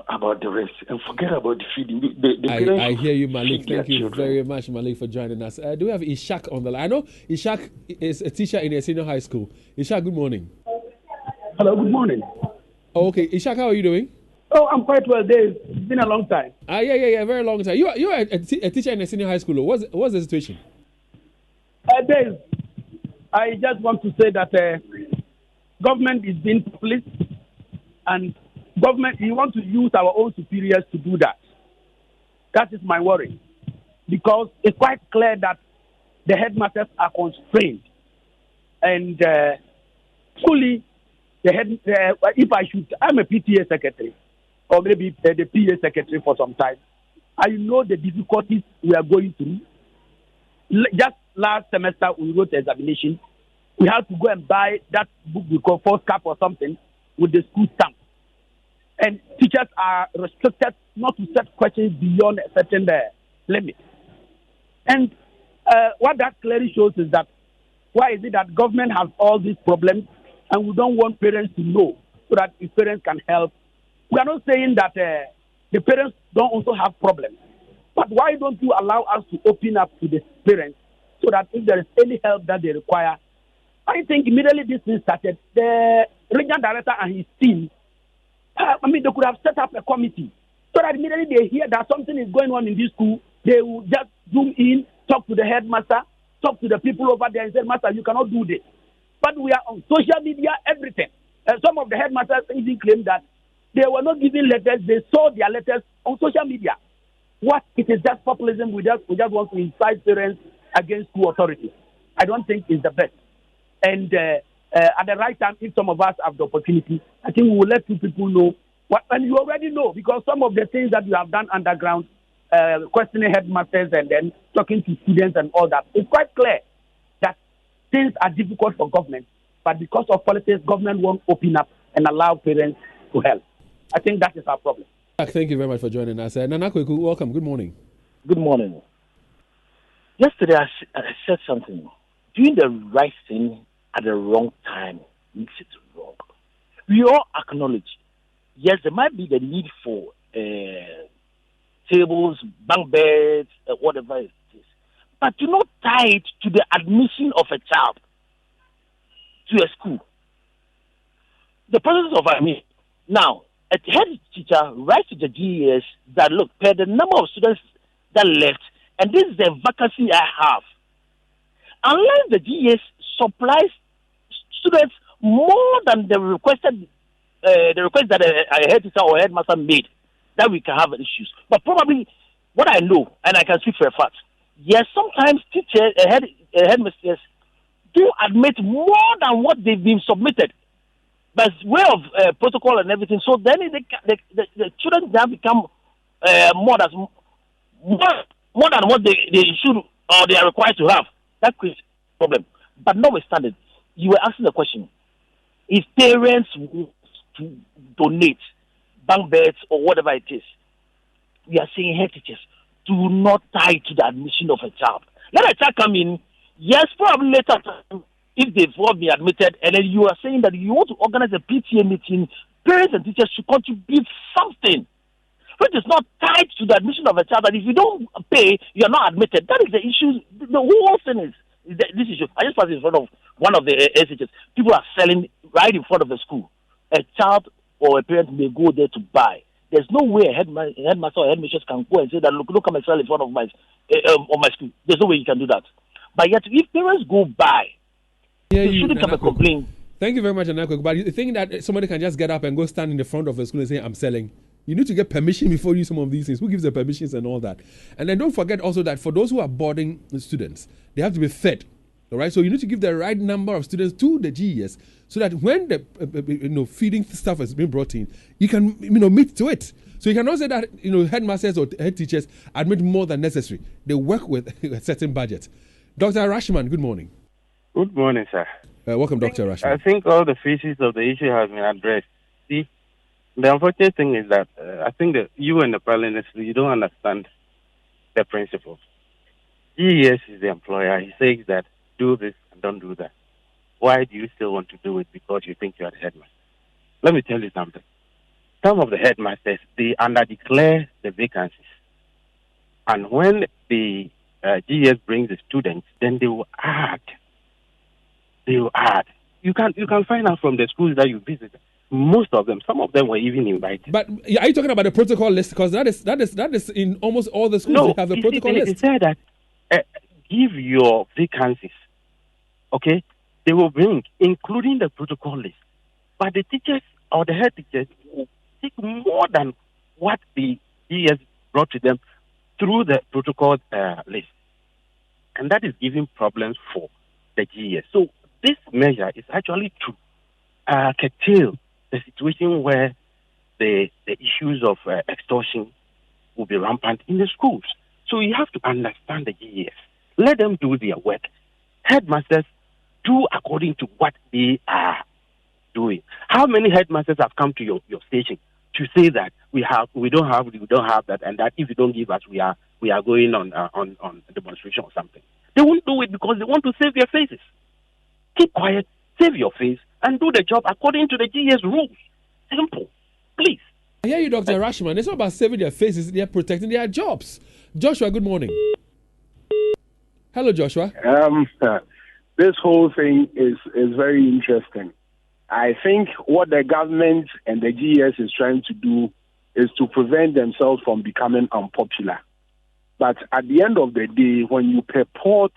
about the rest and forget about the feeding. I hear you, Malik. Thank you very much, Malik, for joining us. Do we have Ishak on the line? I know Ishak is a teacher in a senior high school. Ishak, good morning. Hello, good morning. Oh, okay. Ishak, how are you doing? Oh, I'm quite well, Dave. It's been a long time. Yeah, very long time. You are a teacher in a senior high school. What's the situation? Dave, I just want to say that government is being populist, and government, we want to use our own superiors to do that. That is my worry, because it's quite clear that the headmasters are constrained, and fully if I should, I'm a PTA secretary, or maybe the PA secretary for some time. I know the difficulties we are going through. Just last semester, we wrote the examination. We had to go and buy that book we call First Cap or something with the school stamp. And teachers are restricted not to set questions beyond a certain limit. And what that clearly shows is that why is it that government has all these problems and we don't want parents to know so that if parents can help? We are not saying that the parents don't also have problems. But why don't you allow us to open up to the parents so that if there is any help that they require, I think immediately this thing started, the regional director and his team, they could have set up a committee so that immediately they hear that something is going on in this school, they will just zoom in, talk to the headmaster, talk to the people over there and say, Master, you cannot do this. But we are on social media, everything. Some of the headmasters even claim that they were not giving letters, they saw their letters on social media. What? It is just populism. We just want to incite parents against school authorities. I don't think it's the best. And at the right time, if some of us have the opportunity, I think we will let people know what, and you already know, because some of the things that you have done underground, questioning headmasters and then talking to students and all that, it's quite clear that things are difficult for government, but because of politics, government won't open up and allow parents to help. I think that is our problem. Thank you very much for joining us. Nana Kweku, welcome. Good morning. Good morning. Yesterday I said something. Doing the right thing at the wrong time makes it wrong. We all acknowledge, yes, there might be the need for tables, bunk beds, whatever it is. But do not tie it to the admission of a child to a school. The process of admission. Now, a head teacher writes to the GES that, look, per the number of students that left, and this is the vacancy I have. Unless the GES supplies students more than the request that a head teacher or headmaster made, that we can have issues. But probably, what I know, and I can speak for a fact, yes, sometimes teachers, headmasters do admit more than what they've been submitted. But way of protocol and everything, so then the children have become more than what they should or they are required to have. That creates a problem. But notwithstanding, you were asking the question: if parents want to donate bunk beds or whatever it is, we are saying head teachers do not tie to the admission of a child. Let a child come in. Yes, probably later, if they've all been admitted, and then you are saying that you want to organize a PTA meeting, parents and teachers should contribute something which is not tied to the admission of a child. That if you don't pay, you are not admitted. That is the issue. The whole thing is this issue. I just passed in front of one of the SHs. People are selling right in front of the school. A child or a parent may go there to buy. There's no way a headmaster or headmistress can go and say that, look, come and sell in front of my school. There's no way you can do that. But yet, if parents go buy, you shouldn't have a complaint. Thank you very much, Anako. But you think that somebody can just get up and go stand in the front of a school and say, I'm selling? You need to get permission before you do some of these things. Who gives the permissions and all that? And then don't forget also that for those who are boarding students, they have to be fed. All right, so you need to give the right number of students to the GES so that when the feeding stuff has been brought in, you can meet to it. So you cannot say that headmasters or head teachers admit more than necessary. They work with a certain budget. Dr. Rashman, good morning. Good morning, sir. Welcome, Dr. Rashman. I think all the phases of the issue have been addressed. See, the unfortunate thing is that I think that you and the parliament, you don't understand the principle. GES is the employer. He says that do this and don't do that. Why do you still want to do it? Because you think you are the headmaster. Let me tell you something. Some of the headmasters, they underdeclare the vacancies. And when the GES brings the students, then they will add. You can find out from the schools that you visit. Most of them, some of them were even invited. But are you talking about the protocol list? Because that is in almost all the schools. No, they have a protocol list. They said that give your vacancies. Okay, they will bring, including the protocol list. But the teachers or the head teachers will take more than what the GES brought to them through the protocol list, and that is giving problems for the GES. So this measure is actually to curtail the situation where the issues of extortion will be rampant in the schools. So you have to understand the GES. Let them do their work. Headmasters do according to what they are doing. How many headmasters have come to your station to say that we don't have that, and that if you don't give us, we are going on a demonstration or something? They won't do it because they want to save their faces. Keep quiet, save your face, and do the job according to the GES rules. Simple. Please. I hear you, Dr. Rashman. It's not about saving their faces, they're protecting their jobs. Joshua, good morning. Hello, Joshua. this whole thing is very interesting. I think what the government and the GES is trying to do is to prevent themselves from becoming unpopular. But at the end of the day, when you purport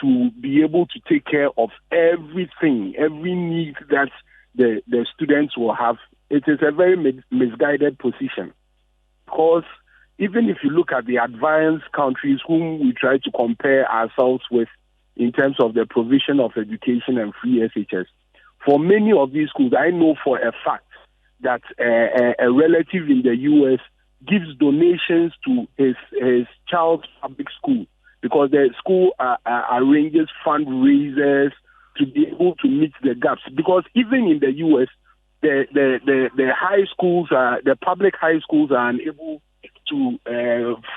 to be able to take care of everything, every need that the students will have, it is a very misguided position. Because even if you look at the advanced countries whom we try to compare ourselves with in terms of the provision of education and free SHS, for many of these schools, I know for a fact that a relative in the U.S. gives donations to his child's public school because the school arranges fundraisers to be able to meet the gaps. Because even in the U.S., the high schools, the public high schools are unable to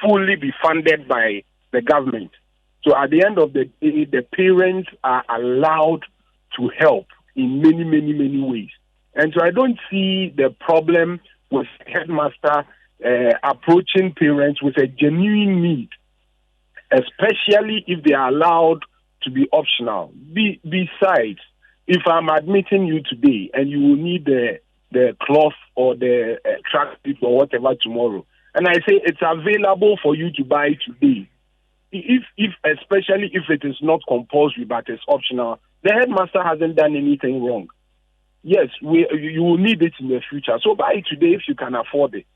fully be funded by the government. So at the end of the day, the parents are allowed to help in many, many, many ways. And so I don't see the problem with headmaster approaching parents with a genuine need, especially if they are allowed to be optional. Besides, if I'm admitting you today and you will need the cloth or the tracksuit or whatever tomorrow, and I say it's available for you to buy today, if especially if it is not compulsory but it's optional, the headmaster hasn't done anything wrong. Yes, you will need it in the future. So buy it today if you can afford it.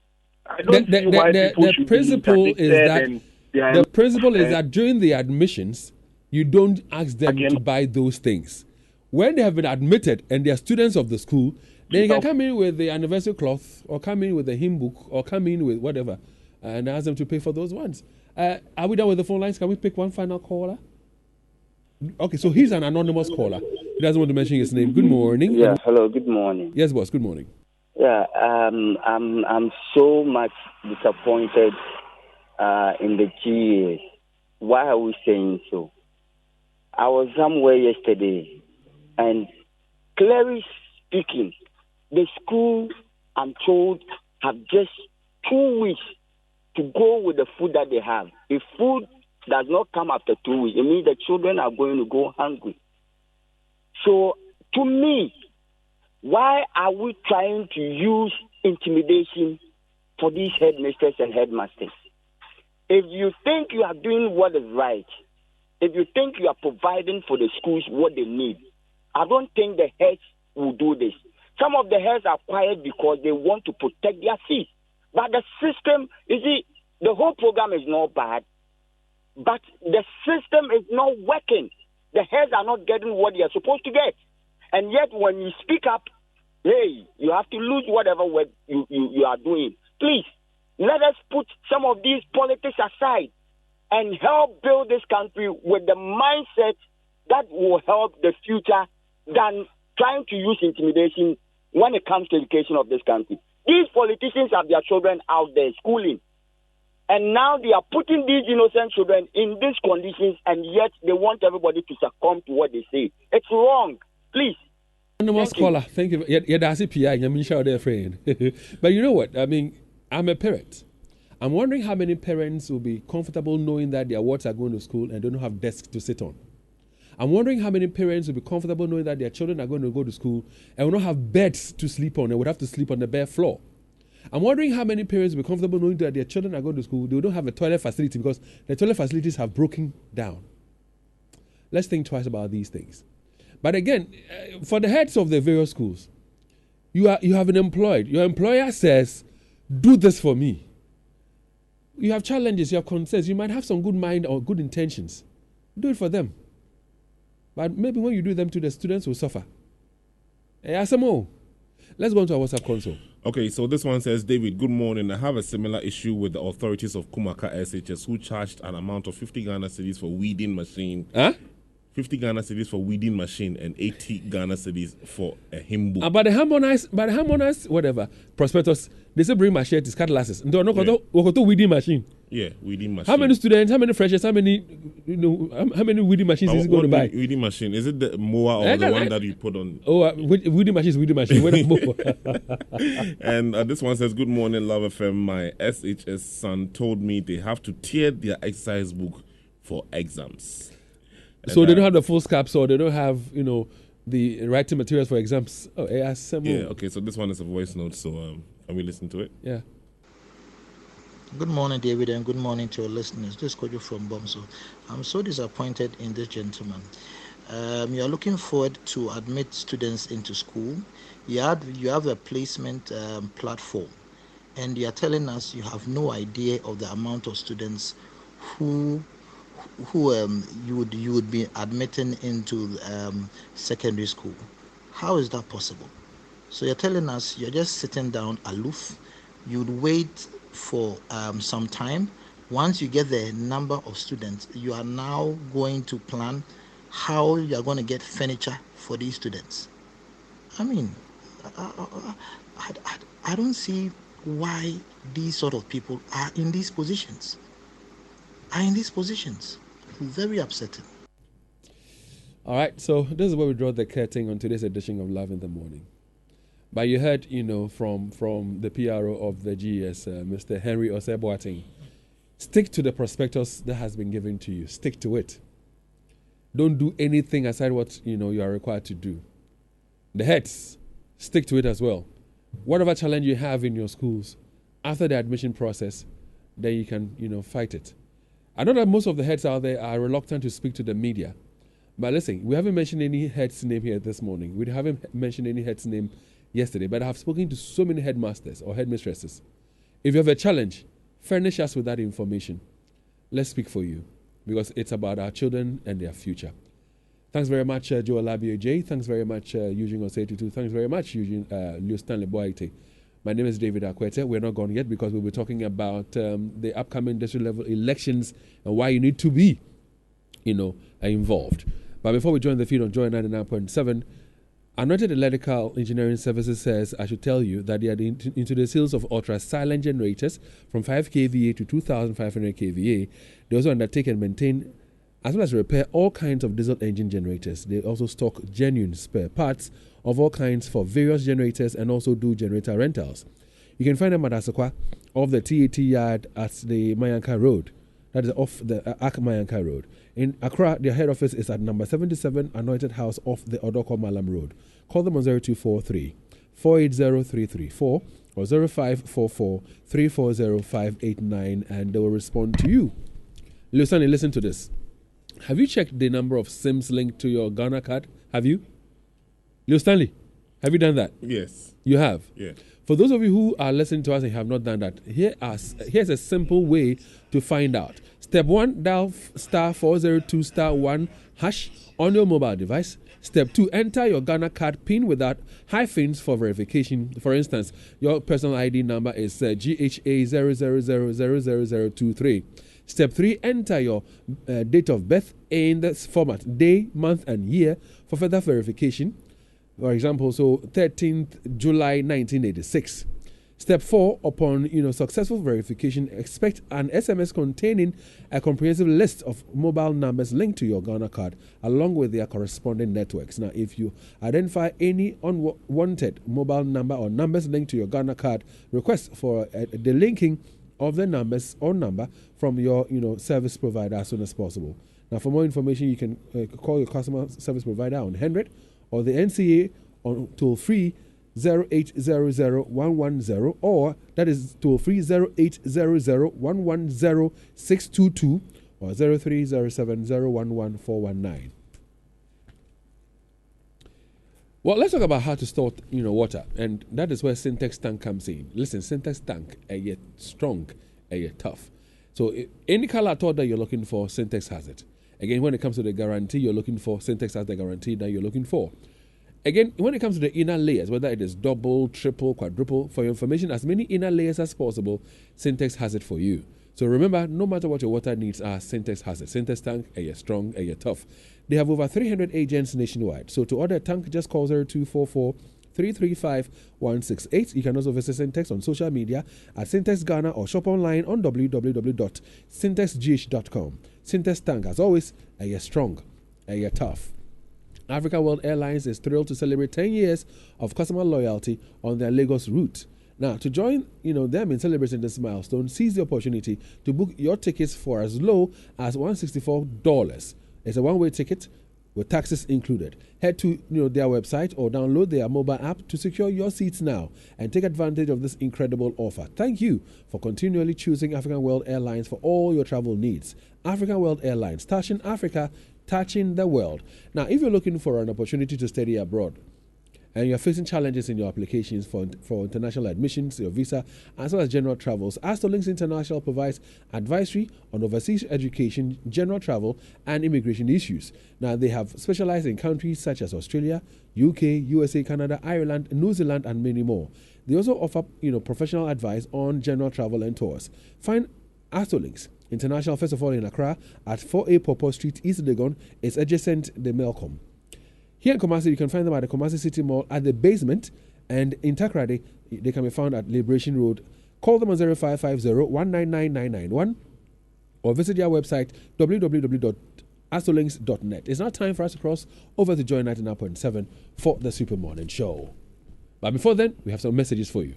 I don't see why people should be interdicted. The principle is that during the admissions, you don't ask them to buy those things. When they have been admitted and they are students of the school, then you can come in with the anniversary cloth or come in with the hymn book or come in with whatever and ask them to pay for those ones. Are we done with the phone lines? Can we pick one final caller? Okay, so he's an anonymous caller. He doesn't want to mention his name. Good morning. Yeah, hello, good morning. Yes, boss, good morning. Yeah, I'm so much disappointed in the GA. Why are we saying so? I was somewhere yesterday, and clearly speaking, the school, I'm told, have just 2 weeks to go with the food that they have. If food does not come after 2 weeks, it means the children are going to go hungry. So, to me, why are we trying to use intimidation for these headmasters and headmasters? If you think you are doing what is right, if you think you are providing for the schools what they need, I don't think the heads will do this. Some of the heads are quiet because they want to protect their seat. But the system, you see, the whole program is not bad, but the system is not working. The heads are not getting what they are supposed to get. And yet when you speak up, hey, you have to lose whatever work you are doing. Please, let us put some of these politics aside and help build this country with the mindset that will help the future than trying to use intimidation when it comes to education of this country. These politicians have their children out there schooling. And now they are putting these innocent children in these conditions, and yet they want everybody to succumb to what they say. It's wrong. Please. Anonymous caller, thank you. Yeah, that's it, PI. They're afraid. But you know what? I mean, I'm a parent. I'm wondering how many parents will be comfortable knowing that their wards are going to school and don't have desks to sit on. I'm wondering how many parents will be comfortable knowing that their children are going to go to school and will not have beds to sleep on and would have to sleep on the bare floor. I'm wondering how many parents will be comfortable knowing that their children are going to school, they don't have a toilet facility because the toilet facilities have broken down. Let's think twice about these things. But again, for the heads of the various schools, you have been employed. Your employer says, do this for me. You have challenges, you have concerns, you might have some good mind or good intentions. Do it for them. But maybe when you do them to the students will suffer. Let's go on to our WhatsApp console. Okay, so this one says, David, good morning. I have a similar issue with the authorities of Kumaka SHS who charged an amount of 50 Ghana cedis for weeding machine. 50 Ghana cedis for weeding machine and 80 Ghana cedis for a hymn book. But the harmonized, whatever, prospectus, they say bring machetes, cutlasses. No, weeding machine. Yeah, weeding machine. How many students, how many freshers, how many weeding machines is he going to buy? Weeding machine? Is it the mower or the one that you put on? Oh, weeding machine. And this one says, good morning, Love FM. My SHS son told me they have to tear their exercise book for exams. So they don't have the full caps, or they don't have, the writing materials for exams. Oh, yeah, okay, so this one is a voice note, so can we listen to it? Yeah. Good morning, David, and good morning to our listeners. This is Kojo from Bomso. I'm so disappointed in this gentleman. You are looking forward to admit students into school. You have a placement platform, and you are telling us you have no idea of the amount of students who you would be admitting into secondary school. How is that possible? So you're telling us you're just sitting down aloof. You'd wait for some time. Once you get the number of students, you are now going to plan how you are going to get furniture for these students. I mean, I don't see why these sort of people are in these positions. Very upsetting. All right, so this is where we draw the curtain on today's edition of Love in the Morning. But you heard, from the PRO of the GES, Mr. Henry Osei Boateng, stick to the prospectus that has been given to you. Stick to it. Don't do anything aside what, you are required to do. The heads, stick to it as well. Whatever challenge you have in your schools, after the admission process, then you can, fight it. I know that most of the heads out there are reluctant to speak to the media. But listen, we haven't mentioned any head's name here this morning. We haven't mentioned any head's name yesterday, but I have spoken to so many headmasters or headmistresses. If you have a challenge, furnish us with that information. Let's speak for you, because it's about our children and their future. Thanks very much, Joel Labio J. Thanks very much, Eugene Osei. Thanks very much, Leo Stanley Boite. My name is David Akwete. We're not gone yet because we'll be talking about the upcoming district level elections and why you need to be, involved. But before we join the feed on Joy 99.7, Anointed Electrical Engineering Services says I should tell you that they are into the sales of ultra-silent generators from 5 kVA to 2,500 kVA. They also undertake and maintain, as well as repair, all kinds of diesel engine generators. They also stock genuine spare parts of all kinds for various generators and also do generator rentals. You can find them at Asokwa off the TAT yard at the Mayanka Road. That is off the Ak Mayanka Road. In Accra, their head office is at number 77 Anointed House off the Odoko Malam Road. Call them on 0243 480 334 or 0544 340 589 and they will respond to you. Listen to this. Have you checked the number of SIMs linked to your Ghana card? Have you? Leo Stanley, have you done that? Yes. You have? Yeah. For those of you who are listening to us and have not done that, here's a simple way to find out. Step 1, dial *402*1# on your mobile device. Step 2, enter your Ghana card PIN without hyphens for verification. For instance, your personal ID number is GHA 0000023. Step 3, enter your date of birth in this format, day, month, and year for further verification. For example, so 13th July 1986. Step 4, upon successful verification, expect an SMS containing a comprehensive list of mobile numbers linked to your Ghana card, along with their corresponding networks. Now, if you identify any unwanted mobile number or numbers linked to your Ghana card, request for the linking of the numbers or number from your service provider as soon as possible. Now, for more information, you can call your customer service provider on 100 or the NCA on toll-free 0800-110, or that is toll-free 0800-110-622 or 0307-011-419. Well, let's talk about how to store, water, and that is where Syntex Tank comes in. Listen, Syntex Tank, yet strong, yet tough. So any color at all that you're looking for, Syntex has it. Again, when it comes to the guarantee you're looking for, Syntex has the guarantee that you're looking for. Again, when it comes to the inner layers, whether it is double, triple, quadruple, for your information, as many inner layers as possible, Syntex has it for you. So remember, no matter what your water needs are, Syntex has it. Syntex Tank, strong, tough. They have over 300 agents nationwide. So to order a tank, just call 0244-335-168. You can also visit Syntex on social media at Syntex Ghana or shop online on www.syntexgh.com. Syntex Tank, as always, strong, tough. Africa World Airlines is thrilled to celebrate 10 years of customer loyalty on their Lagos route. Now, to join them in celebrating this milestone, seize the opportunity to book your tickets for as low as $164. It's a one-way ticket with taxes included. Head to their website or download their mobile app to secure your seats now and take advantage of this incredible offer. Thank you for continually choosing African World Airlines for all your travel needs. African World Airlines, touching Africa, touching the world. Now, if you're looking for an opportunity to study abroad, and you're facing challenges in your applications for international admissions, your visa, as well as general travels, Astrolinks International provides advisory on overseas education, general travel, and immigration issues. Now, they have specialized in countries such as Australia, UK, USA, Canada, Ireland, New Zealand, and many more. They also offer, professional advice on general travel and tours. Find Astrolinks International, first of all, in Accra at 4A Popo Street, East Legon. It's adjacent the Melcom. Here in Kumasi, you can find them at the Kumasi City Mall at the basement, and in Takrady, they can be found at Liberation Road. Call them on 0550-199-991 or visit their website www.astrolinks.net. It's now time for us to cross over to Joy 99.7 for the Super Morning Show. But before then, we have some messages for you.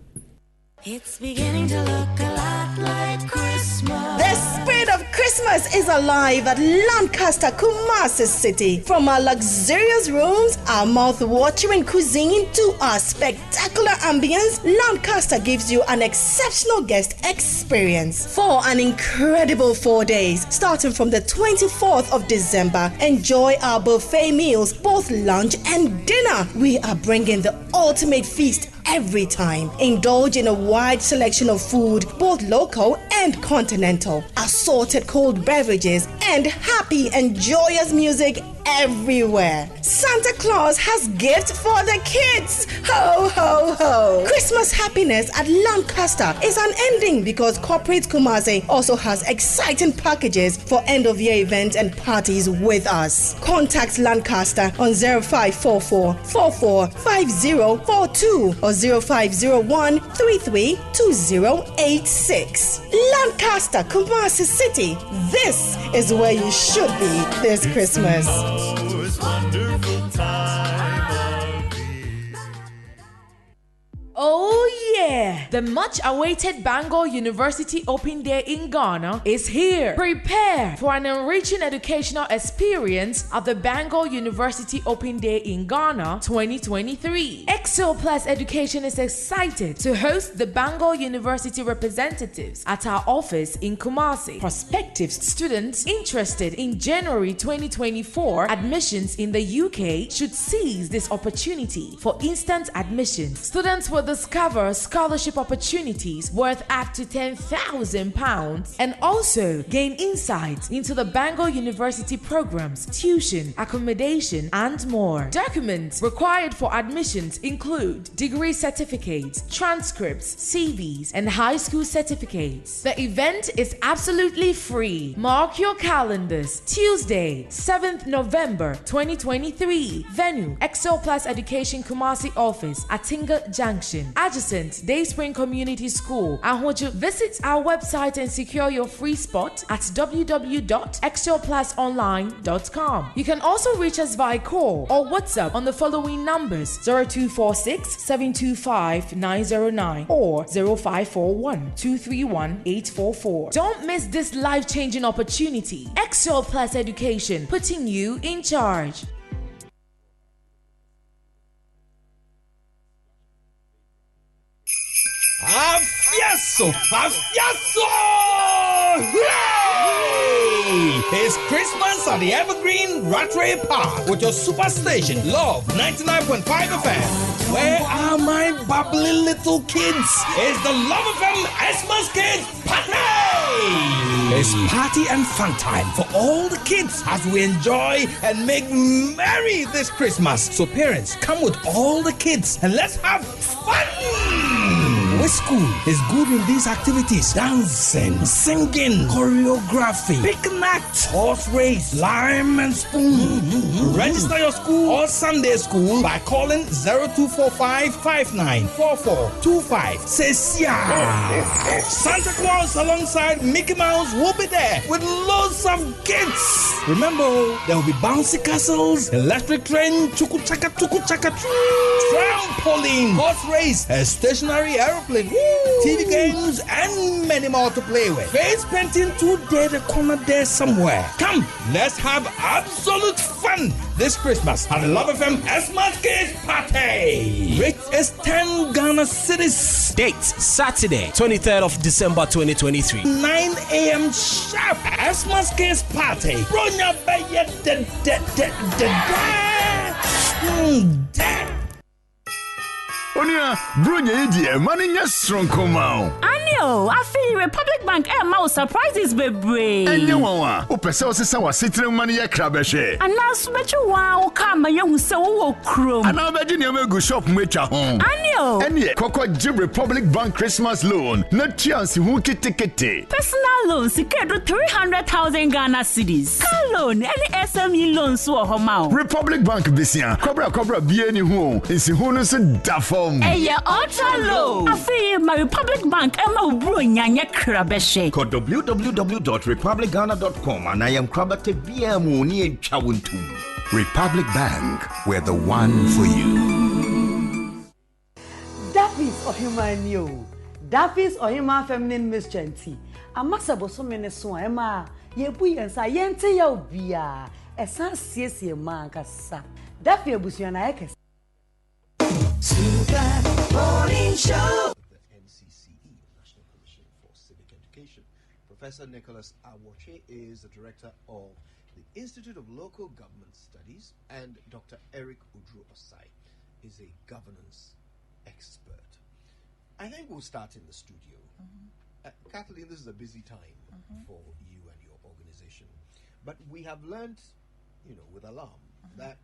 It's beginning to look a lot like Christmas. The spirit of Christmas is alive at Lancaster, Kumasi City. From our luxurious rooms, our mouth-watering cuisine, to our spectacular ambience, Lancaster gives you an exceptional guest experience. For an incredible 4 days, starting from the 24th of December, enjoy our buffet meals, both lunch and dinner. We are bringing the ultimate feast every time. Indulge in a wide selection of food, both local and continental, assorted cold beverages, and happy and joyous music everywhere. Santa Claus has gifts for the kids. Ho, ho, ho. Christmas happiness at Lancaster is unending because Corporate Kumasi also has exciting packages for end-of-year events and parties with us. Contact Lancaster on 0544 445042 or 0501 332086. Lancaster, Kumasi City. This is where you should be this Christmas. Oh yeah! The much-awaited Bangor University Open Day in Ghana is here. Prepare for an enriching educational experience at the Bangor University Open Day in Ghana 2023. Excel Plus Education is excited to host the Bangor University representatives at our office in Kumasi. Prospective students interested in January 2024 admissions in the UK should seize this opportunity for instant admission. Students will discover scholarship opportunities worth up to £10,000 and also gain insights into the Bangor University programs, tuition, accommodation, and more. Documents required for admissions include degree certificates, transcripts, CVs, and high school certificates. The event is absolutely free. Mark your calendars. Tuesday, 7th November 2023. Venue, Excel Plus Education Kumasi Office at Tinga Junction, adjacent Dayspring Community School. Ahoju, visit our website and secure your free spot at www.excelplusonline.com. You can also reach us via call or WhatsApp on the following numbers: 0246 725 909 or 0541 231 844. Don't miss this life-changing opportunity. Excel Plus Education, putting you in charge. Afiaso! Hooray! It's Christmas at the Evergreen Rattray Park with your superstation, Love 99.5 FM. Where are my bubbly little kids? It's the Love FM Xmas Kids Party! It's party and fun time for all the kids as we enjoy and make merry this Christmas. So parents, come with all the kids and let's have fun! Which school is good in these activities? Dancing, singing, choreography, picnic, horse race, lime and spoon. Register your school or Sunday school by calling 0245 594425. Says yeah. Santa Claus alongside Mickey Mouse will be there with loads of gifts. Remember, there will be bouncy castles, electric train, chuku chaka, trampoline, horse race, a stationary aeroplane, Netflix, TV games, and many more to play with. Face painting today, the corner there somewhere. Come, let's have absolute fun this Christmas at the Love FM Xmas Kids Party. Rate is 10 Ghana Cedis. Date Saturday, 23rd of December 2023. 9 a.m. sharp. Xmas Kids Party. Bronya Baye Onia, Brunya Idia, money yes strong come out. Anio, I feel Republic Bank mouse surprises baby. And you want, Opesa was sitting money a crabeshe. And now sweat you wow, come young so chrome. And I'll imagine you go shop with your home. Anio, and yet, Coco Jib Republic Bank Christmas loan, not chance who ticket. Personal loan, secured 300,000 Ghana cedis. Car loan, any SME loan so home. Republic Bank Bissia, Cobra Bien who is who knows a duffo. Hey, ultra low. I feel my Republic Bank Emma Brunya Krabeshe. Call www.republicghana.com and I am Krabate BM near Chawuntu. Republic Bank, we're the one for you. Daffy's Ohimanio. Daffy's Ohima feminine mischanti. A massa bosomene so Emma. Ye bui and sayente yo bia. A san siesi man cassa. Daffy Busiana Ekes. Super Morning Show. The NCCE, National Commission for Civic Education. Professor Nicholas Awoche is the director of the Institute of Local Government Studies, and Dr. Eric Osei is a governance expert. I think we'll start in the studio. Kathleen, this is a busy time for you and your organization, but we have learned, with alarm, that